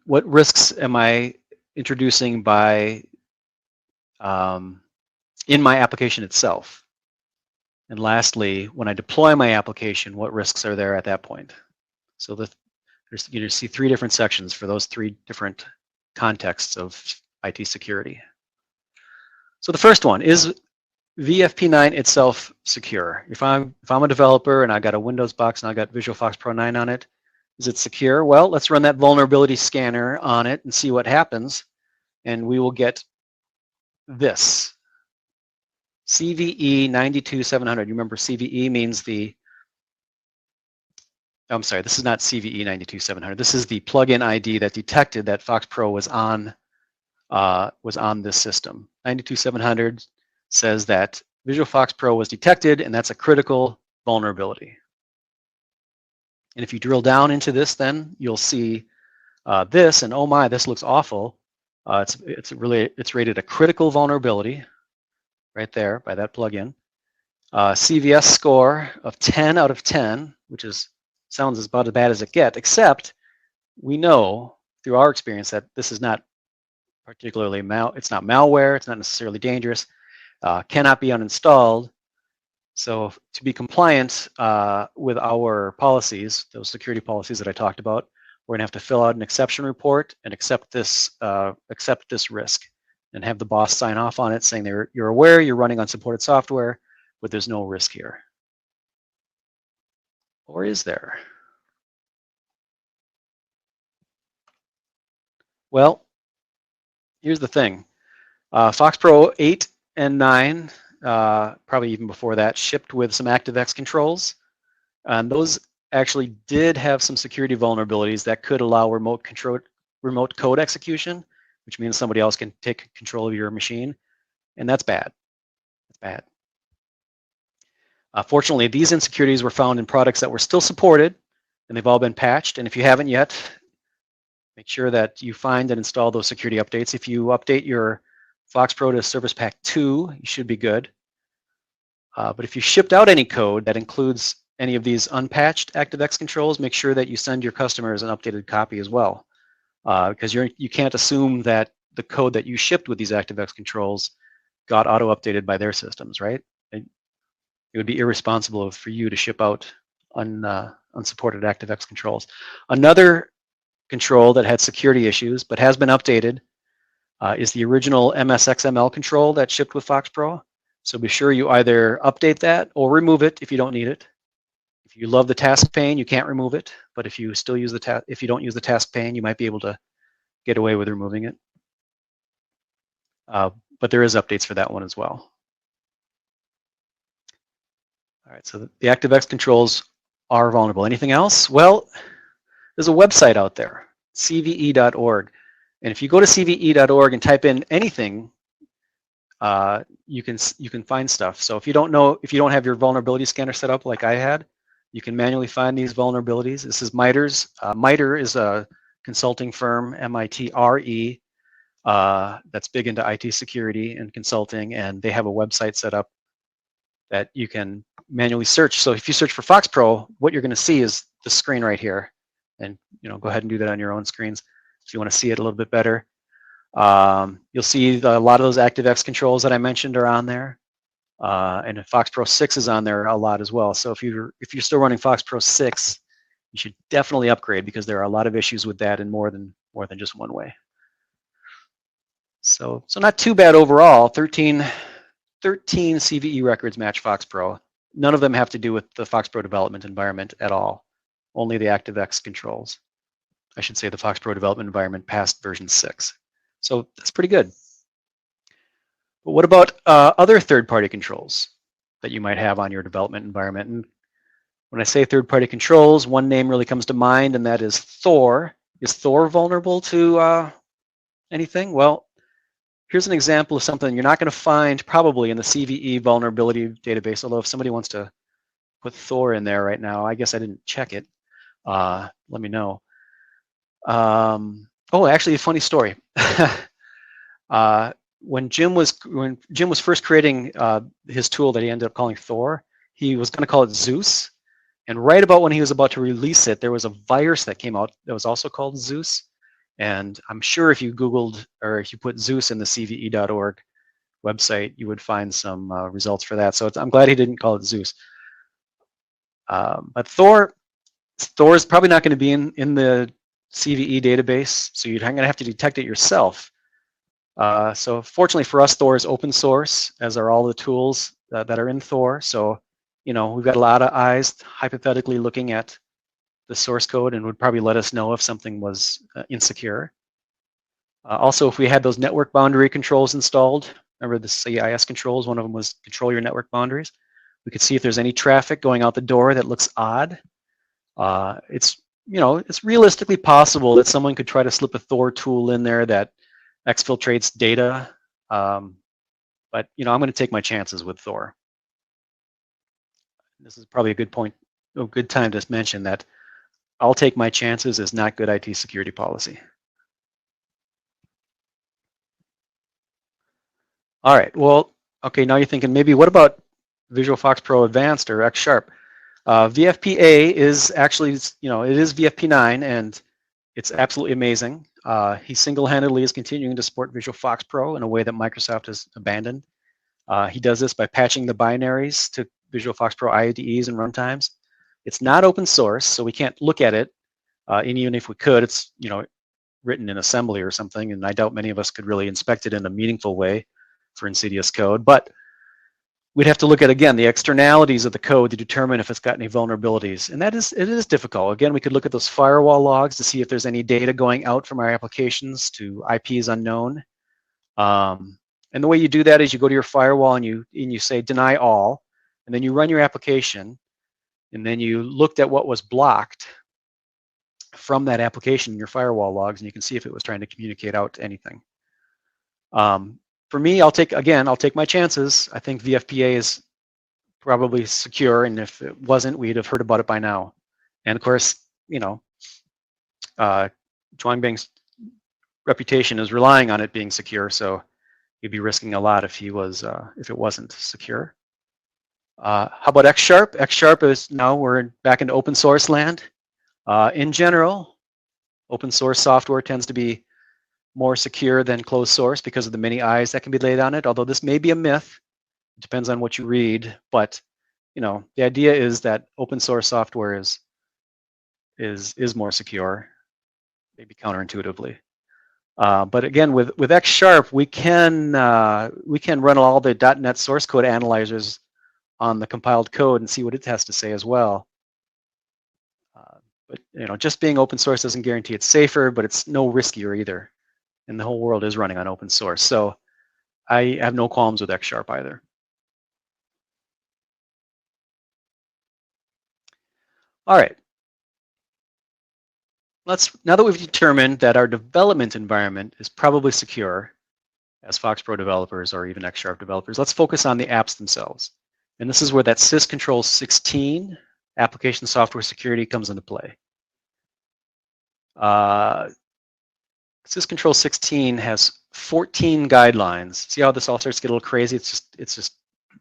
what risks am I introducing by in my application itself? And lastly, when I deploy my application, what risks are there at that point? So you see 3 different sections for those 3 different contexts of IT security. So the first one, is VFP9 itself secure? If I'm a developer and I got a Windows box and I got Visual FoxPro 9 on it, is it secure? Well, let's run that vulnerability scanner on it and see what happens. And we will get this. CVE 92700. You remember CVE means I'm sorry, this is not CVE 92700. This is the plugin ID that detected that FoxPro was on this system. 92700 says that Visual FoxPro was detected, and that's a critical vulnerability. And if you drill down into this, then you'll see this, and oh my, this looks awful. It's rated a critical vulnerability right there by that plugin. CVS score of 10 out of 10, which sounds about as bad as it gets, except we know through our experience that this is not particularly it's not malware, it's not necessarily dangerous, cannot be uninstalled. So to be compliant with our policies, those security policies that I talked about, we're gonna have to fill out an exception report and accept this risk, and have the boss sign off on it saying you're aware you're running unsupported software, but there's no risk here. Or is there? Well, here's the thing. FoxPro 8 and 9, probably even before that, shipped with some ActiveX controls. And those actually did have some security vulnerabilities that could allow remote code execution, which means somebody else can take control of your machine. And that's bad. That's bad. Fortunately, these insecurities were found in products that were still supported, and they've all been patched. And if you haven't yet, make sure that you find and install those security updates. If you update your FoxPro to Service Pack 2, you should be good. But if you shipped out any code that includes any of these unpatched ActiveX controls, make sure that you send your customers an updated copy as well. Because you can't assume that the code that you shipped with these ActiveX controls got auto-updated by their systems, right? It would be irresponsible for you to ship out unsupported ActiveX controls. Another control that had security issues but has been updated is the original MSXML control that shipped with FoxPro. So be sure you either update that or remove it if you don't need it. If you love the task pane, you can't remove it. But if you still use the if you don't use the task pane, you might be able to get away with removing it. But there is updates for that one as well. All right, so the ActiveX controls are vulnerable. Anything else? Well, there's a website out there, cve.org. And if you go to cve.org and type in anything, you can find stuff. So if you don't have your vulnerability scanner set up like I had, you can manually find these vulnerabilities. This is MITRE's. MITRE is a consulting firm, MITRE, that's big into IT security and consulting, and they have a website set up that you can manually search. So if you search for FoxPro, what you're going to see is the screen right here. And go ahead and do that on your own screens if you want to see it a little bit better. You'll see a lot of those ActiveX controls that I mentioned are on there. And FoxPro 6 is on there a lot as well. So if you're still running FoxPro 6, you should definitely upgrade because there are a lot of issues with that in more than just one way. So not too bad overall. 13 CVE records match FoxPro. None of them have to do with the FoxPro development environment at all. Only the ActiveX controls. I should say the FoxPro development environment past version 6. So that's pretty good. But what about other third-party controls that you might have on your development environment? And when I say third-party controls, one name really comes to mind, and that is Thor. Is Thor vulnerable to anything? Well, here's an example of something you're not going to find probably in the CVE vulnerability database, although if somebody wants to put Thor in there right now, I guess I didn't check it. Let me know. Oh, actually, a funny story. When Jim was first creating his tool that he ended up calling Thor, he was going to call it Zeus. And right about when he was about to release it, there was a virus that came out that was also called Zeus. And I'm sure if you Googled or if you put Zeus in the cve.org website, you would find some results for that. So I'm glad he didn't call it Zeus. But Thor is probably not going to be in the CVE database, so you're going to have to detect it yourself. So fortunately for us, Thor is open source, as are all the tools that are in Thor. So we've got a lot of eyes hypothetically looking at the source code and would probably let us know if something was insecure. Also, if we had those network boundary controls installed, remember the CIS controls, one of them was control your network boundaries. We could see if there's any traffic going out the door that looks odd. It's realistically possible that someone could try to slip a Thor tool in there that exfiltrates data. But I'm going to take my chances with Thor. This is probably a good time to mention that I'll take my chances is not good IT security policy. All right, well, okay, now you're thinking maybe what about Visual FoxPro Advanced or X Sharp? VFP-A is actually, it is VFP9 and it's absolutely amazing. He single-handedly is continuing to support Visual FoxPro in a way that Microsoft has abandoned. He does this by patching the binaries to Visual FoxPro IDEs and runtimes. It's not open source, so we can't look at it. And even if we could, it's written in assembly or something, and I doubt many of us could really inspect it in a meaningful way for insidious code. But we'd have to look at, again, the externalities of the code to determine if it's got any vulnerabilities. And it is difficult. Again, we could look at those firewall logs to see if there's any data going out from our applications to IPs unknown. And the way you do that is you go to your firewall and you say deny all, and then you run your application, and then you looked at what was blocked from that application in your firewall logs, and you can see if it was trying to communicate out anything. For me, I'll take my chances. I think VFP-A is probably secure, and if it wasn't, we'd have heard about it by now. And of course, Zhuangbing's reputation is relying on it being secure, so he'd be risking a lot if it wasn't secure. How about X Sharp? X Sharp is now we're back into open source land. In general, open source software tends to be more secure than closed source because of the many eyes that can be laid on it, although this may be a myth. It depends on what you read, but the idea is that open source software is more secure, maybe counterintuitively. But again, with X#, we can run all the .NET source code analyzers on the compiled code and see what it has to say as well. But just being open source doesn't guarantee it's safer, but it's no riskier either. And the whole world is running on open source, so I have no qualms with X# either. All right. Now that we've determined that our development environment is probably secure as FoxPro developers or even X# developers, let's focus on the apps themselves. And this is where that syscontrol 16, application software security, comes into play. Syscontrol 16 has 14 guidelines. See how this all starts to get a little crazy? It's just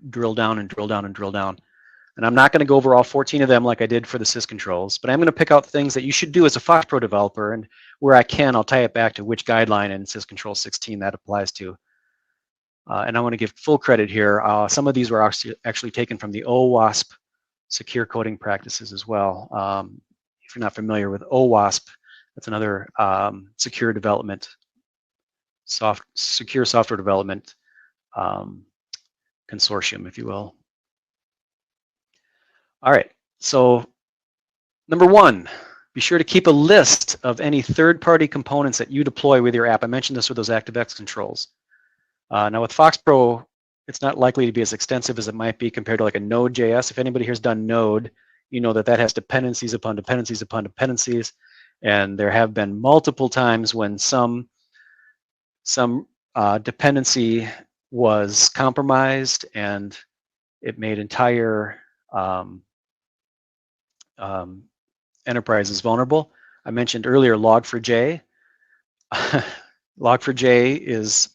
drill down and drill down and drill down. And I'm not going to go over all 14 of them like I did for the syscontrols, but I'm going to pick out things that you should do as a FoxPro developer, and where I can, I'll tie it back to which guideline in syscontrol 16 that applies to. And I want to give full credit here. Some of these were actually taken from the OWASP secure coding practices as well. If you're not familiar with OWASP, that's another secure software development consortium, if you will. All right, so number one, be sure to keep a list of any third-party components that you deploy with your app. I mentioned this with those ActiveX controls. Now with FoxPro, it's not likely to be as extensive as it might be compared to like a Node.js. If anybody here's done Node, you know that has dependencies upon dependencies upon dependencies. And there have been multiple times when some dependency was compromised and it made entire enterprises vulnerable. I mentioned earlier Log4j. Log4j is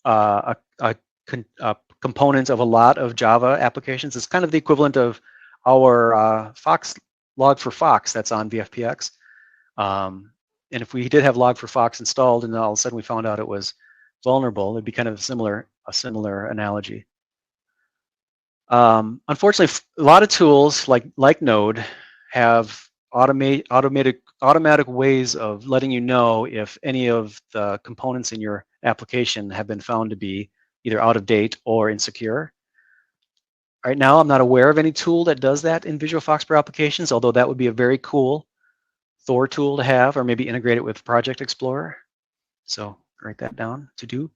a component of a lot of Java applications. It's kind of the equivalent of our Log4Fox that's on VFPX. And if we did have Log4Fox installed and all of a sudden we found out it was vulnerable, it'd be kind of a similar analogy. Unfortunately, a lot of tools like Node have automatic ways of letting you know if any of the components in your application have been found to be either out of date or insecure. Right now, I'm not aware of any tool that does that in Visual FoxPro applications, although that would be a very cool Thor tool to have, or maybe integrate it with Project Explorer. So write that down to do.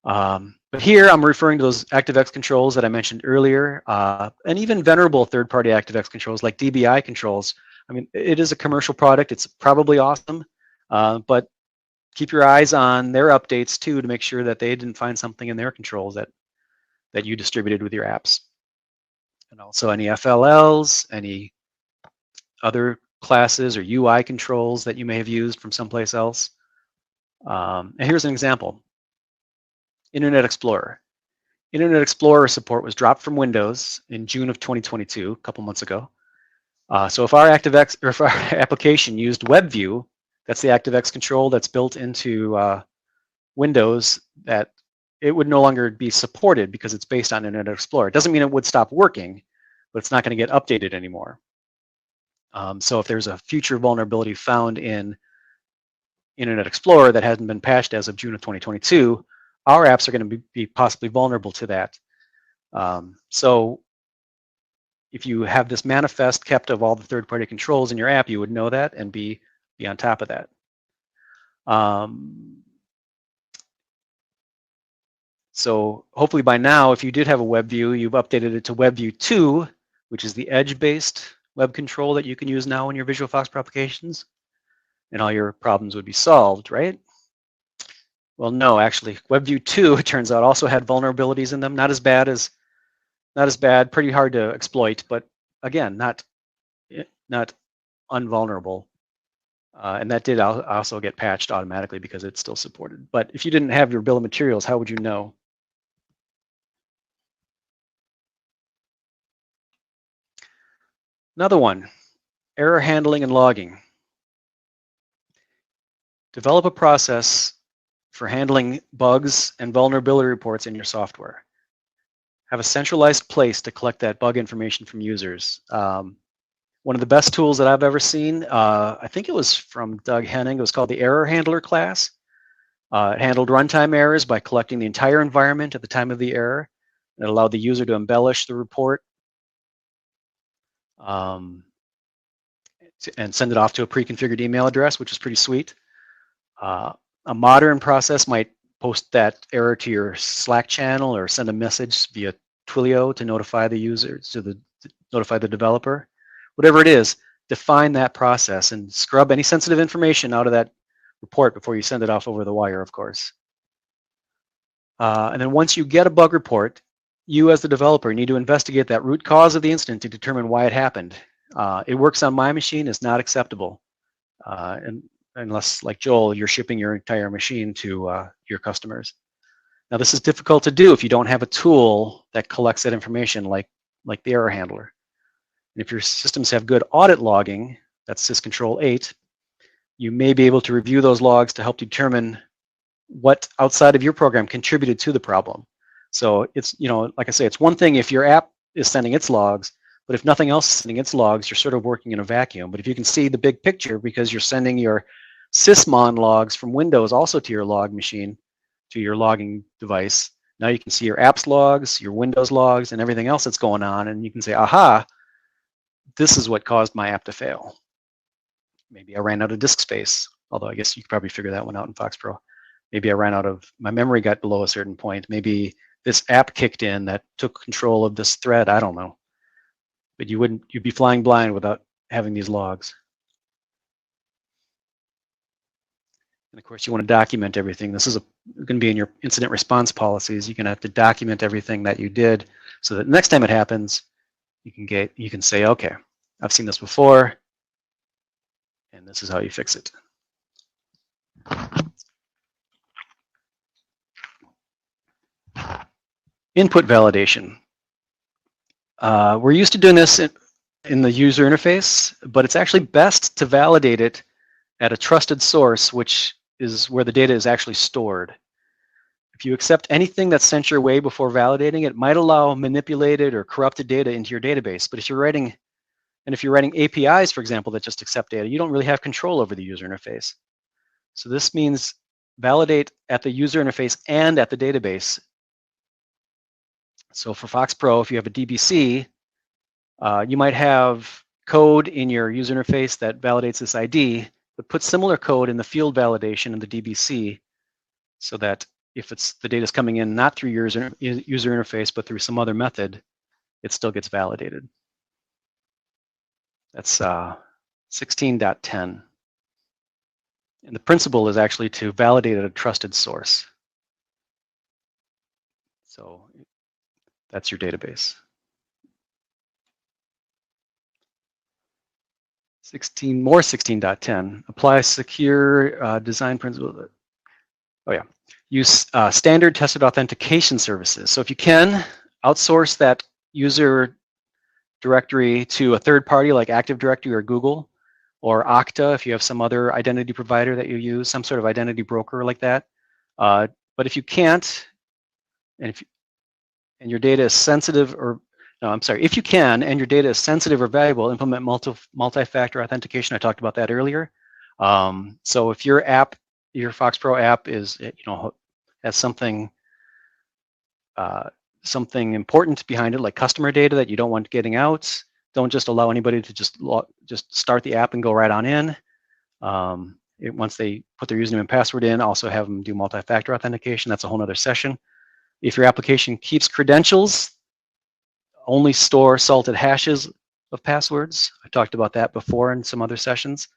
But here I'm referring to those ActiveX controls that I mentioned earlier, and even venerable third-party ActiveX controls like DBI controls. I mean, it is a commercial product. It's probably awesome, but keep your eyes on their updates too to make sure that they didn't find something in their controls that you distributed with your apps. And also any FLLs, any other classes or UI controls that you may have used from someplace else. And here's an example. Internet Explorer. Internet Explorer support was dropped from Windows in June of 2022, a couple months ago. So if our ActiveX or if our application used WebView, that's the ActiveX control that's built into Windows, that it would no longer be supported because it's based on Internet Explorer. It doesn't mean it would stop working, but it's not going to get updated anymore. So if there's a future vulnerability found in Internet Explorer that hasn't been patched as of June of 2022, our apps are going to be possibly vulnerable to that. So if you have this manifest kept of all the third-party controls in your app, you would know that and be on top of that. So hopefully by now, if you did have a WebView, you've updated it to WebView 2, which is the edge-based web control that you can use now in your Visual FoxPro applications, and all your problems would be solved, right? Well, no, actually, WebView 2, it turns out, also had vulnerabilities in them. Not as bad, pretty hard to exploit, but again, not unvulnerable. And that did also get patched automatically because it's still supported. But if you didn't have your bill of materials, how would you know? Another one, error handling and logging. Develop a process for handling bugs and vulnerability reports in your software. Have a centralized place to collect that bug information from users. One of the best tools that I've ever seen, I think it was from Doug Henning, it was called the Error Handler class. It handled runtime errors by collecting the entire environment at the time of the error. It allowed the user to embellish the report and send it off to a pre-configured email address, which is pretty sweet. A modern process might post that error to your Slack channel or send a message via Twilio to notify the user, to notify the developer. Whatever it is, define that process and scrub any sensitive information out of that report before you send it off over the wire, of course. And then once you get a bug report, you as the developer need to investigate that root cause of the incident to determine why it happened. It works on my machine, is not acceptable. And unless, like Joel, you're shipping your entire machine to your customers. Now, this is difficult to do if you don't have a tool that collects that information like the error handler. And if your systems have good audit logging, that's syscontrol 8, you may be able to review those logs to help determine what outside of your program contributed to the problem. So it's, like I say, it's one thing if your app is sending its logs, but if nothing else is sending its logs, you're sort of working in a vacuum. But if you can see the big picture because you're sending your sysmon logs from Windows also to your log machine, to your logging device, now you can see your apps logs, your Windows logs, and everything else that's going on, and you can say, aha, this is what caused my app to fail. Maybe I ran out of disk space, although I guess you could probably figure that one out in FoxPro. Maybe I ran out of, my memory got below a certain point. Maybe this app kicked in that took control of this thread, I don't know. But you'd be flying blind without having these logs. And of course, you want to document everything. This is going to be in your incident response policies. You're going to have to document everything that you did so that next time it happens, you can say, okay, I've seen this before, and this is how you fix it. Input validation. We're used to doing this in the user interface, but it's actually best to validate it at a trusted source, which is where the data is actually stored. If you accept anything that's sent your way before validating, it might allow manipulated or corrupted data into your database. But if you're writing APIs, for example, that just accept data, you don't really have control over the user interface. So this means validate at the user interface and at the database. So for FoxPro, if you have a DBC, you might have code in your user interface that validates this ID, but put similar code in the field validation in the DBC so that if the data is coming in not through your user interface, but through some other method, it still gets validated. That's 16.10. And the principle is actually to validate at a trusted source. So that's your database. 16.10. Apply secure design principle. Oh yeah. Use standard tested authentication services. So if you can, outsource that user directory to a third party like Active Directory or Google, or Okta if you have some other identity provider that you use, some sort of identity broker like that. But if you can't, and your data is sensitive, or no, I'm sorry, if you can and your data is sensitive or valuable, implement multi-factor authentication. I talked about that earlier. So if your app, your FoxPro app is, has something important behind it, like customer data that you don't want getting out, don't just allow anybody to just start the app and go right on in. Once they put their username and password in, also have them do multi-factor authentication. That's a whole other session. If your application keeps credentials, only store salted hashes of passwords. I talked about that before in some other sessions.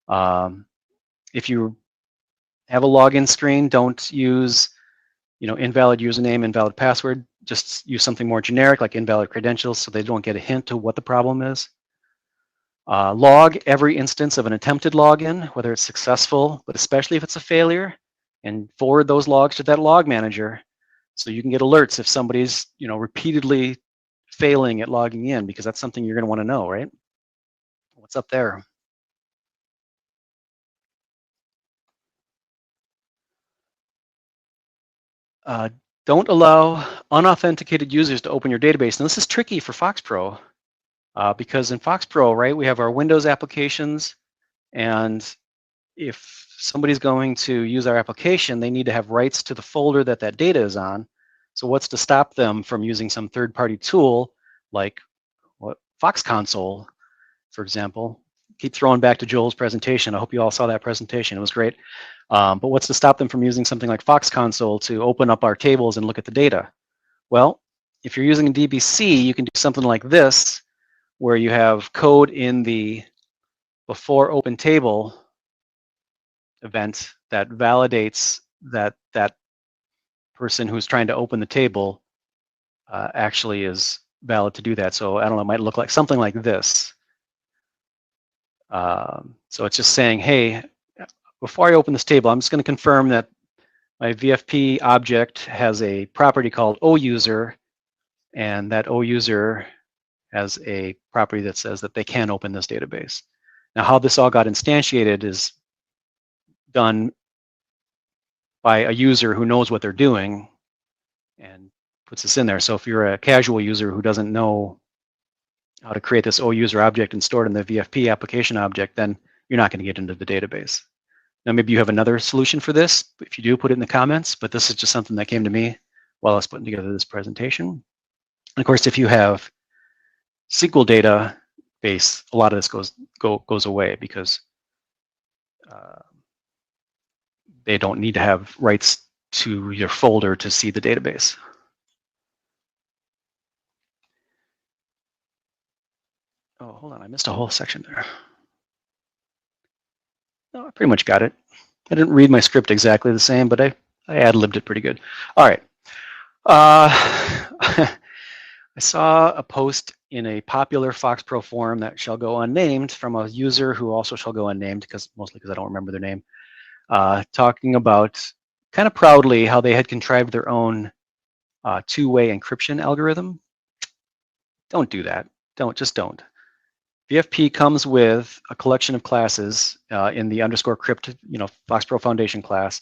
If you have a login screen, don't use invalid username, invalid password. Just use something more generic like invalid credentials so they don't get a hint to what the problem is. Log every instance of an attempted login, whether it's successful, but especially if it's a failure, and forward those logs to that log manager so you can get alerts if somebody's repeatedly failing at logging in, because that's something you're going to want to know, right? What's up there? Don't allow unauthenticated users to open your database. And this is tricky for FoxPro because in FoxPro, right, we have our Windows applications, and if somebody's going to use our application, they need to have rights to the folder that that data is on. So what's to stop them from using some third-party tool like what Fox Console, for example? Keep throwing back to Joel's presentation. I hope you all saw that presentation. It was great. But what's to stop them from using something like Fox Console to open up our tables and look at the data? Well, if you're using a DBC, you can do something like this, where you have code in the before open table event that validates that that person who's trying to open the table actually is valid to do that. So I don't know, it might look like something like this. So it's just saying, hey, before I open this table, I'm just going to confirm that my VFP object has a property called OUser, and that OUser has a property that says that they can open this database. Now, how this all got instantiated is done by a user who knows what they're doing and puts this in there. So if you're a casual user who doesn't know how to create this OUser object and store it in the VFP application object, then you're not going to get into the database. Now, maybe you have another solution for this. If you do, put it in the comments, but this is just something that came to me while I was putting together this presentation. And of course, if you have SQL database, a lot of this goes away because they don't need to have rights to your folder to see the database. Oh, hold on, I missed a whole section there. No, I pretty much got it. I didn't read my script exactly the same, but I ad-libbed it pretty good. All right. I saw a post in a popular FoxPro forum that shall go unnamed from a user who also shall go unnamed, mostly because I don't remember their name, talking about kind of proudly how they had contrived their own two-way encryption algorithm. Don't do that. Just don't. VFP comes with a collection of classes in the _crypt, FoxPro Foundation class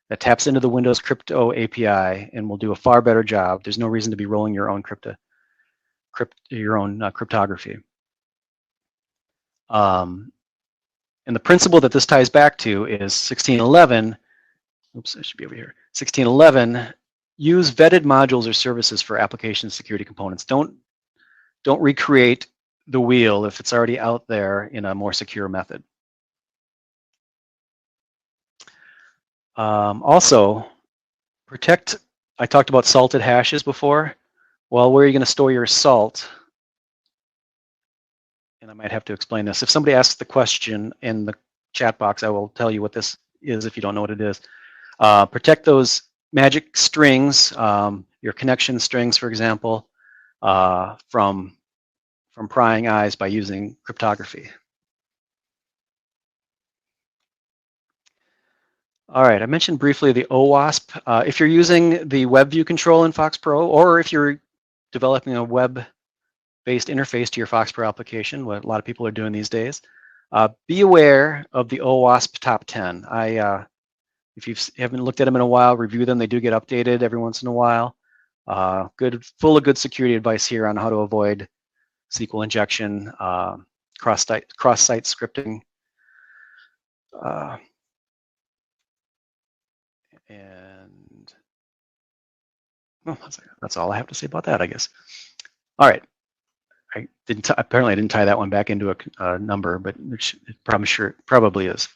that taps into the Windows Crypto API and will do a far better job. There's no reason to be rolling your own cryptography. And the principle that this ties back to is 1611. Oops, I should be over here. 1611. Use vetted modules or services for application security components. Don't recreate the wheel if it's already out there in a more secure method. Also, protect. I talked about salted hashes before. Well, where are you going to store your salt? And I might have to explain this. If somebody asks the question in the chat box, I will tell you what this is if you don't know what it is. Protect those magic strings, your connection strings, for example, from prying eyes by using cryptography. All right, I mentioned briefly the OWASP. If you're using the web view control in FoxPro, or if you're developing a web-based interface to your FoxPro application, what a lot of people are doing these days, be aware of the OWASP top 10. If you haven't looked at them in a while, review them. They do get updated every once in a while. Full of good security advice here on how to avoid SQL injection, cross-site scripting, and well, that's all I have to say about that, I guess. All right, apparently I didn't tie that one back into a number, but it probably is.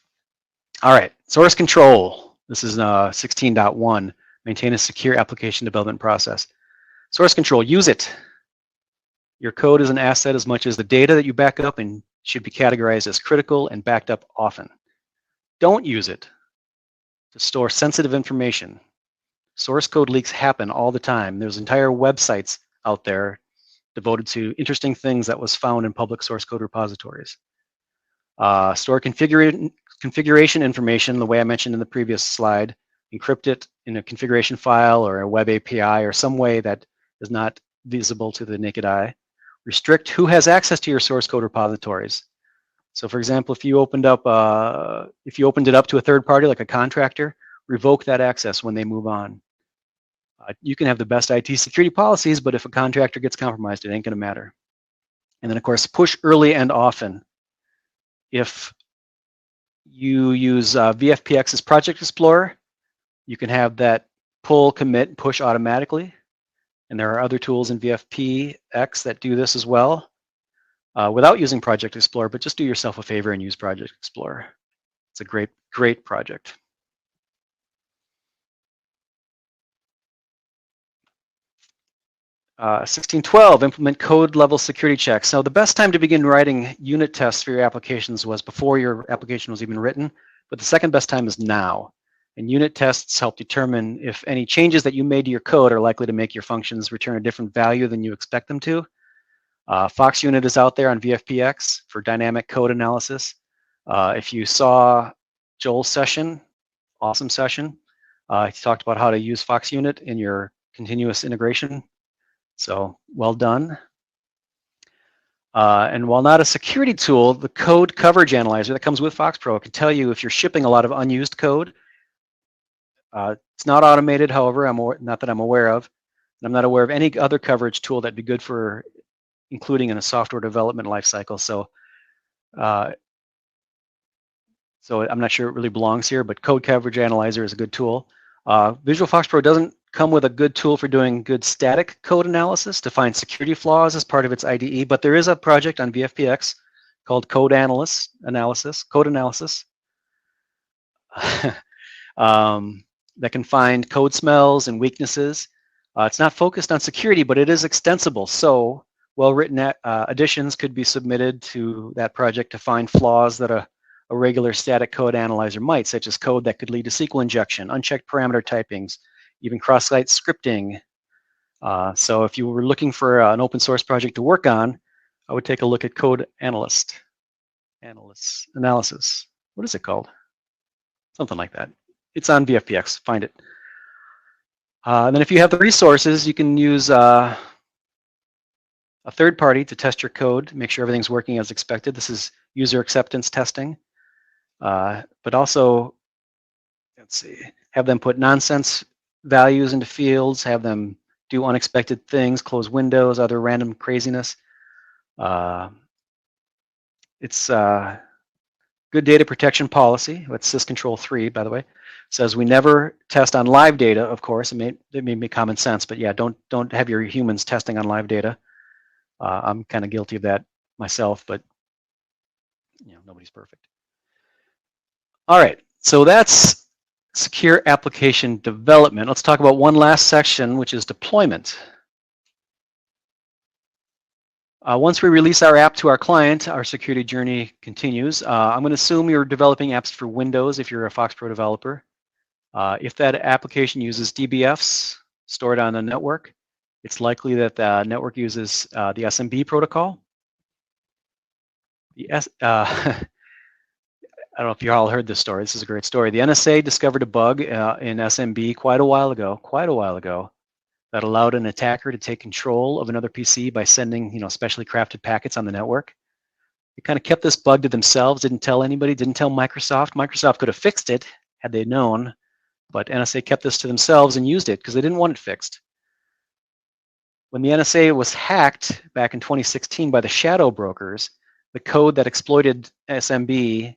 All right, source control. This is 16.1. Maintain a secure application development process. Source control, use it. Your code is an asset as much as the data that you back up and should be categorized as critical and backed up often. Don't use it to store sensitive information. Source code leaks happen all the time. There's entire websites out there devoted to interesting things that was found in public source code repositories. Store configuration information, the way I mentioned in the previous slide. Encrypt it in a configuration file or a web API or some way that is not visible to the naked eye. Restrict who has access to your source code repositories. So for example, if you opened it up to a third party like a contractor, revoke that access when they move on. You can have the best IT security policies, but if a contractor gets compromised, it ain't going to matter. And then, of course, push early and often. If you use VFPX as Project Explorer, you can have that pull, commit, and push automatically. And there are other tools in VFPX that do this as well without using Project Explorer, but just do yourself a favor and use Project Explorer. It's a great, great project. Uh, 1612, implement code level security checks. So the best time to begin writing unit tests for your applications was before your application was even written, but the second best time is now. And unit tests help determine if any changes that you made to your code are likely to make your functions return a different value than you expect them to. FoxUnit is out there on VFPX for dynamic code analysis. If you saw Joel's session, awesome session, he talked about how to use FoxUnit in your continuous integration. So well done. And while not a security tool, the code coverage analyzer that comes with FoxPro can tell you if you're shipping a lot of unused code. It's not automated, however, not that I'm aware of. And I'm not aware of any other coverage tool that'd be good for including in a software development lifecycle. So I'm not sure it really belongs here, but Code Coverage Analyzer is a good tool. Visual FoxPro doesn't come with a good tool for doing good static code analysis to find security flaws as part of its IDE, but there is a project on VFPX called Code Analysis, that can find code smells and weaknesses. It's not focused on security, but it is extensible. So well-written additions could be submitted to that project to find flaws that a regular static code analyzer might, such as code that could lead to SQL injection, unchecked parameter typings, even cross-site scripting. So if you were looking for an open source project to work on, I would take a look at Code Analysis. What is it called? Something like that. It's on VFPX, find it. And then if you have the resources, you can use a third party to test your code, make sure everything's working as expected. This is user acceptance testing. But also, let's see, have them put nonsense values into fields, have them do unexpected things, close windows, other random craziness. It's good data protection policy. That's syscontrol 3, by the way. Says we never test on live data, of course. It may make common sense, but yeah, don't have your humans testing on live data. I'm kind of guilty of that myself, but nobody's perfect. All right, so that's secure application development. Let's talk about one last section, which is deployment. Once we release our app to our client, our security journey continues. I'm going to assume you're developing apps for Windows if you're a FoxPro developer. If that application uses DBFs stored on the network, it's likely that the network uses the SMB protocol. I don't know if you all heard this story. This is a great story. The NSA discovered a bug in SMB quite a while ago, that allowed an attacker to take control of another PC by sending, specially crafted packets on the network. They kind of kept this bug to themselves, didn't tell anybody, didn't tell Microsoft. Microsoft could have fixed it had they known, but NSA kept this to themselves and used it because they didn't want it fixed. When the NSA was hacked back in 2016 by the shadow brokers, the code that exploited SMB,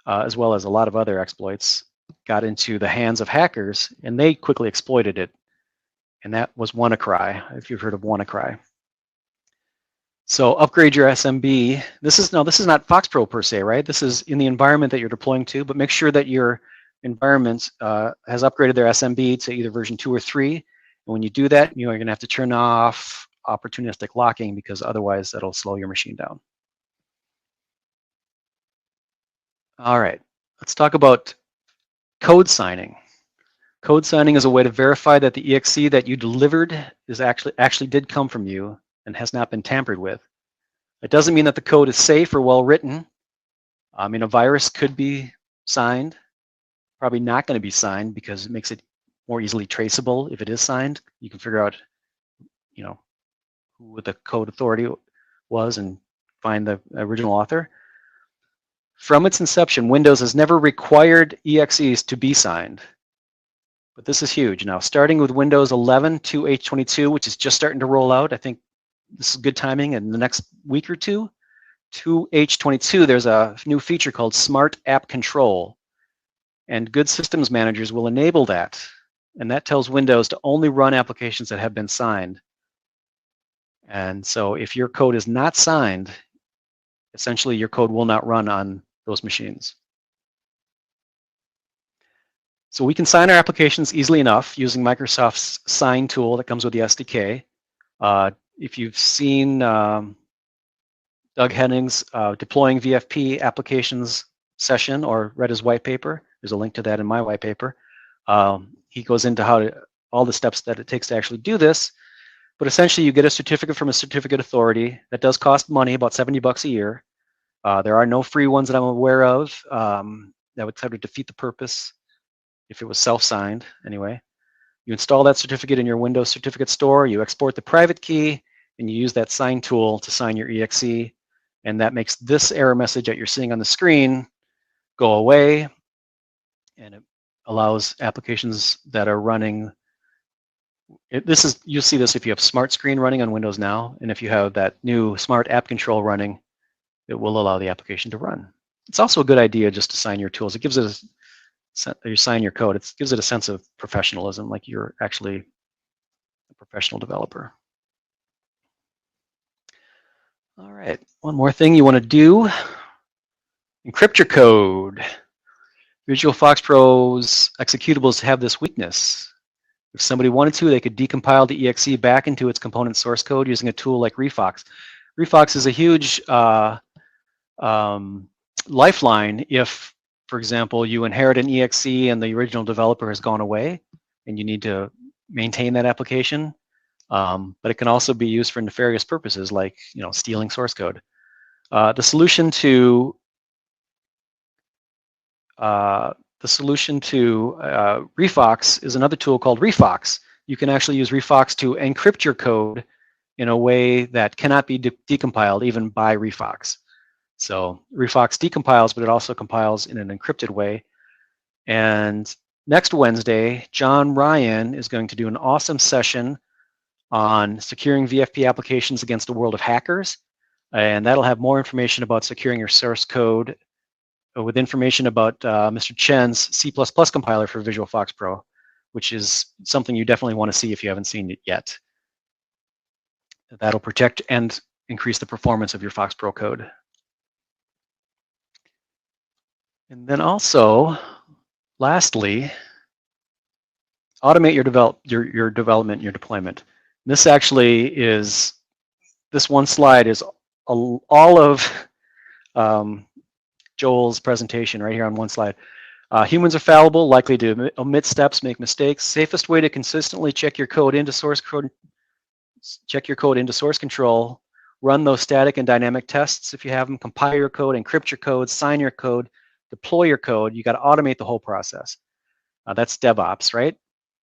as well as a lot of other exploits, got into the hands of hackers, and they quickly exploited it. And that was WannaCry, if you've heard of WannaCry. So upgrade your SMB. This is not FoxPro per se, right? This is in the environment that you're deploying to, but make sure that your environment has upgraded their SMB to either version 2 or 3. And when you do that, you're going to have to turn off opportunistic locking because otherwise that'll slow your machine down. All right, let's talk about code signing. Code signing is a way to verify that the exe that you delivered is actually did come from you and has not been tampered with. It doesn't mean that the code is safe or well written. I mean, a virus could be signed, probably not going to be signed because it makes it more easily traceable if it is signed. You can figure out, who the code authority was and find the original author. From its inception, Windows has never required EXEs to be signed. But this is huge. Now, starting with Windows 11 to H22, which is just starting to roll out, I think this is good timing in the next week or two. To H22, there's a new feature called Smart App Control. And good systems managers will enable that. And that tells Windows to only run applications that have been signed. And so if your code is not signed, essentially your code will not run on those machines. So we can sign our applications easily enough using Microsoft's sign tool that comes with the SDK. If you've seen Doug Henning's deploying VFP applications session or read his white paper, there's a link to that in my white paper. He goes into all the steps that it takes to actually do this. But essentially, you get a certificate from a certificate authority that does cost money, about $70 a year. There are no free ones that I'm aware of. That would sort of defeat the purpose if it was self-signed anyway. You install that certificate in your Windows certificate store, you export the private key, and you use that sign tool to sign your EXE. And that makes this error message that you're seeing on the screen go away. And it allows applications that are running. You'll see this if you have Smart Screen running on Windows now, and if you have that new Smart App Control running, it will allow the application to run. It's also a good idea just to sign your tools. It gives it you sign your code. It gives it a sense of professionalism, like you're actually a professional developer. All right, one more thing you want to do: encrypt your code. Visual FoxPro's executables have this weakness. If somebody wanted to, they could decompile the exe back into its component source code using a tool like Refox. Refox is a huge lifeline if, for example, you inherit an exe and the original developer has gone away and you need to maintain that application. But it can also be used for nefarious purposes like stealing source code. The solution to Refox is another tool called Refox. You can actually use Refox to encrypt your code in a way that cannot be decompiled even by Refox. So Refox decompiles, but it also compiles in an encrypted way. And next Wednesday, John Ryan is going to do an awesome session on securing VFP applications against a world of hackers. And that'll have more information about securing your source code with information about Mr. Chen's C++ compiler for Visual FoxPro, which is something you definitely want to see if you haven't seen it yet. That'll protect and increase the performance of your FoxPro code. And then also, lastly, automate your development, your deployment. This actually is, this one slide is all of Joel's presentation right here on one slide. Humans are fallible, likely to omit steps, make mistakes. Safest way to consistently check your code into source control, run those static and dynamic tests if you have them, compile your code, encrypt your code, sign your code, deploy your code. You got to automate the whole process. That's DevOps, right?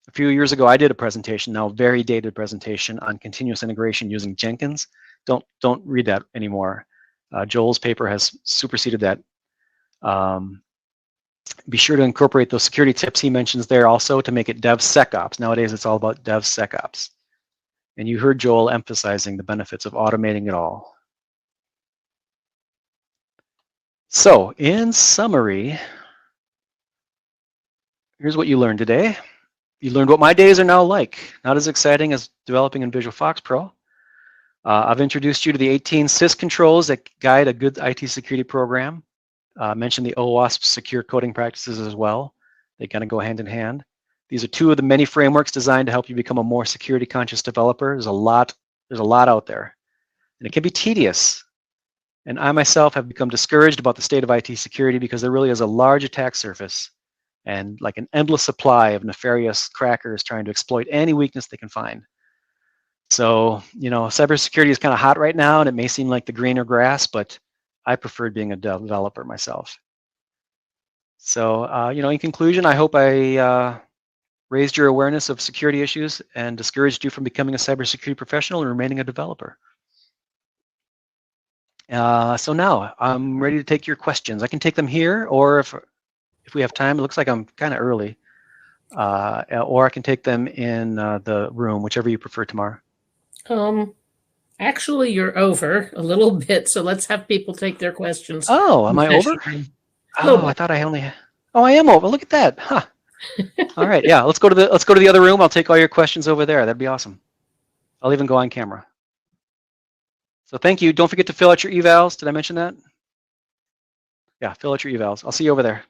A few years ago, I did a presentation, now a very dated presentation on continuous integration using Jenkins. Don't read that anymore. Joel's paper has superseded that. Be sure to incorporate those security tips he mentions there also to make it DevSecOps. Nowadays, it's all about DevSecOps. And you heard Joel emphasizing the benefits of automating it all. So, in summary, here's what you learned today. You learned what my days are now like. Not as exciting as developing in Visual FoxPro. I've introduced you to the 18 sys controls that guide a good IT security program. Mentioned the OWASP secure coding practices as well. They kind of go hand in hand. These are two of the many frameworks designed to help you become a more security conscious developer. There's a lot out there. And it can be tedious. And I myself have become discouraged about the state of IT security because there really is a large attack surface and like an endless supply of nefarious crackers trying to exploit any weakness they can find. So, cybersecurity is kind of hot right now, and it may seem like the greener grass, but I preferred being a developer myself. So, in conclusion, I hope I raised your awareness of security issues and discouraged you from becoming a cybersecurity professional and remaining a developer. So now I'm ready to take your questions. I can take them here, or if we have time, it looks like I'm kind of early. or I can take them in the room, whichever you prefer tomorrow. Actually, you're over a little bit, so let's have people take their questions. Oh, am in the I over? session room. A Oh, little I bit. thought I only. Oh, I am over. Look at that. Huh. All right. Yeah. Let's go to the other room. I'll take all your questions over there. That'd be awesome. I'll even go on camera. So thank you. Don't forget to fill out your evals. Did I mention that? Yeah, fill out your evals. I'll see you over there.